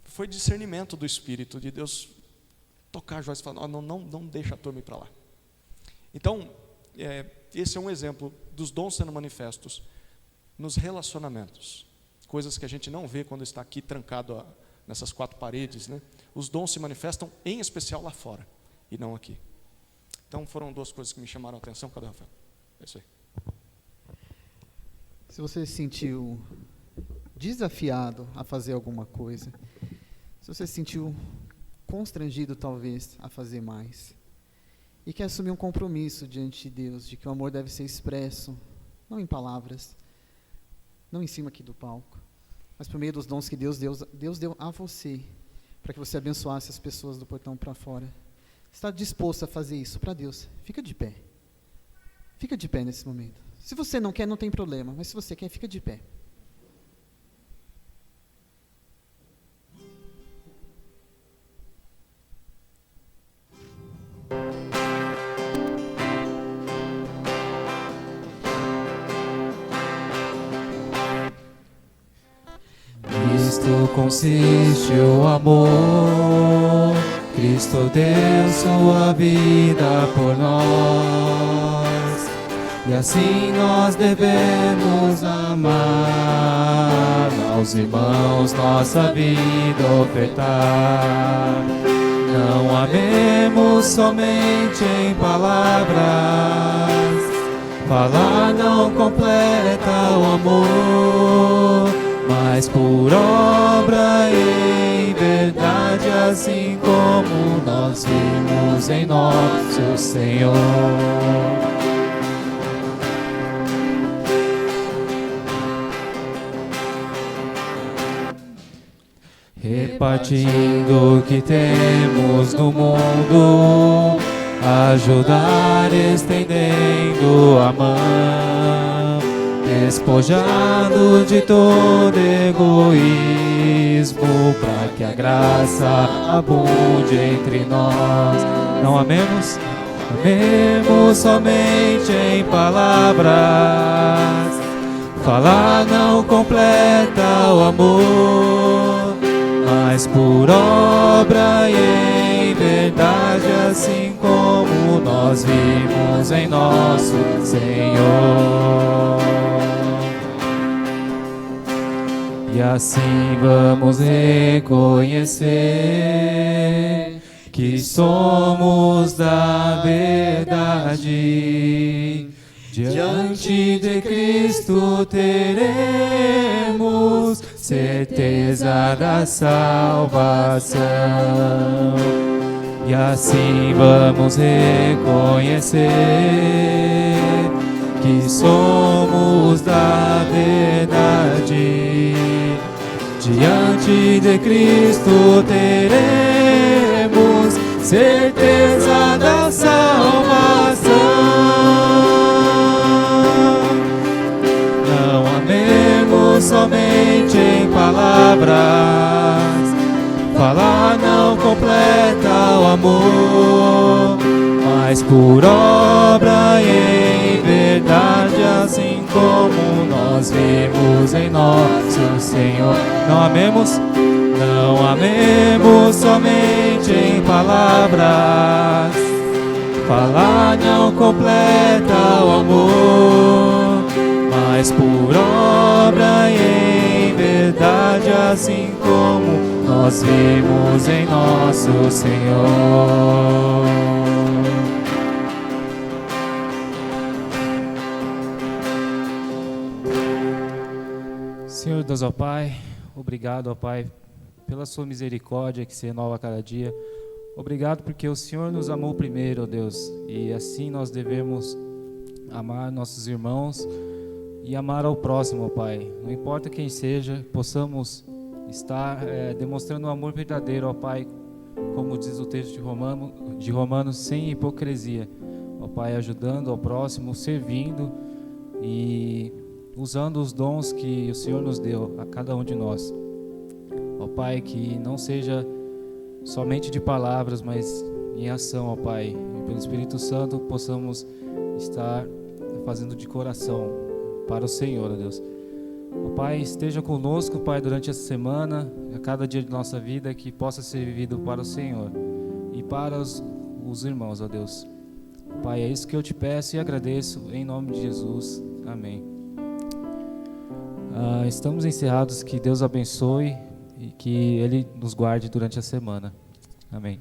foi discernimento do Espírito de Deus tocar a Joyce e falar, não deixa a turma ir para lá. Então, esse é um exemplo dos dons sendo manifestos nos relacionamentos, coisas que a gente não vê quando está aqui trancado nessas quatro paredes, né? Os dons se manifestam em especial lá fora e não aqui. Então foram duas coisas que me chamaram a atenção. Cadê o Rafael? É isso aí. Se você se sentiu desafiado a fazer alguma coisa, se você se sentiu constrangido talvez a fazer mais, e quer assumir um compromisso diante de Deus, de que o amor deve ser expresso, não em palavras, não em cima aqui do palco, mas por meio dos dons que Deus deu a você, para que você abençoasse as pessoas do portão para fora. Está disposto a fazer isso para Deus? Fica de pé. Fica de pé nesse momento. Se você não quer, não tem problema, mas se você quer, fica de pé. Nisto consiste o amor, Cristo deu sua vida por nós, e assim nós devemos amar aos irmãos, nossa vida ofertar. Não amemos somente em palavras, falar não completa o amor, mas por obra e em verdade, assim como nós vimos em nosso Senhor. Repartindo o que temos no mundo, ajudar estendendo a mão, despojado de todo egoísmo, para que a graça abunde entre nós. Não amemos? amemos somente em palavras. Falar não completa o amor, mas por obra e em verdade, assim como nós vimos em nosso Senhor. E assim vamos reconhecer que somos da verdade. Diante de Cristo teremos certeza da salvação. E assim vamos reconhecer que somos da verdade. Diante de Cristo teremos certeza da salvação. Não amemos somente em palavras, falar não completa o amor, mas por obra e em verdade, assim como nós vimos em nosso Senhor. Não amemos somente em palavras, falar não completa o amor, mas por obra e em verdade, assim como nós vimos em nosso Senhor. Senhor Deus, ó Pai, obrigado, ó Pai, pela sua misericórdia que se renova a cada dia. Obrigado porque o Senhor nos amou primeiro, ó Deus, e assim nós devemos amar nossos irmãos e amar ao próximo, ó Pai. Não importa quem seja, possamos estar demonstrando um amor verdadeiro, ó Pai, como diz o texto de Romanos, sem hipocrisia, ó Pai, ajudando ao próximo, servindo e usando os dons que o Senhor nos deu a cada um de nós. Ó Pai, que não seja somente de palavras, mas em ação, ó Pai, e pelo Espírito Santo possamos estar fazendo de coração para o Senhor, ó Deus. Ó Pai, esteja conosco, Pai, durante essa semana, a cada dia de nossa vida, que possa ser vivido para o Senhor e para os irmãos, ó Deus. Pai, é isso que eu te peço e agradeço, em nome de Jesus. Amém. Estamos encerrados, que Deus abençoe e que Ele nos guarde durante a semana. Amém.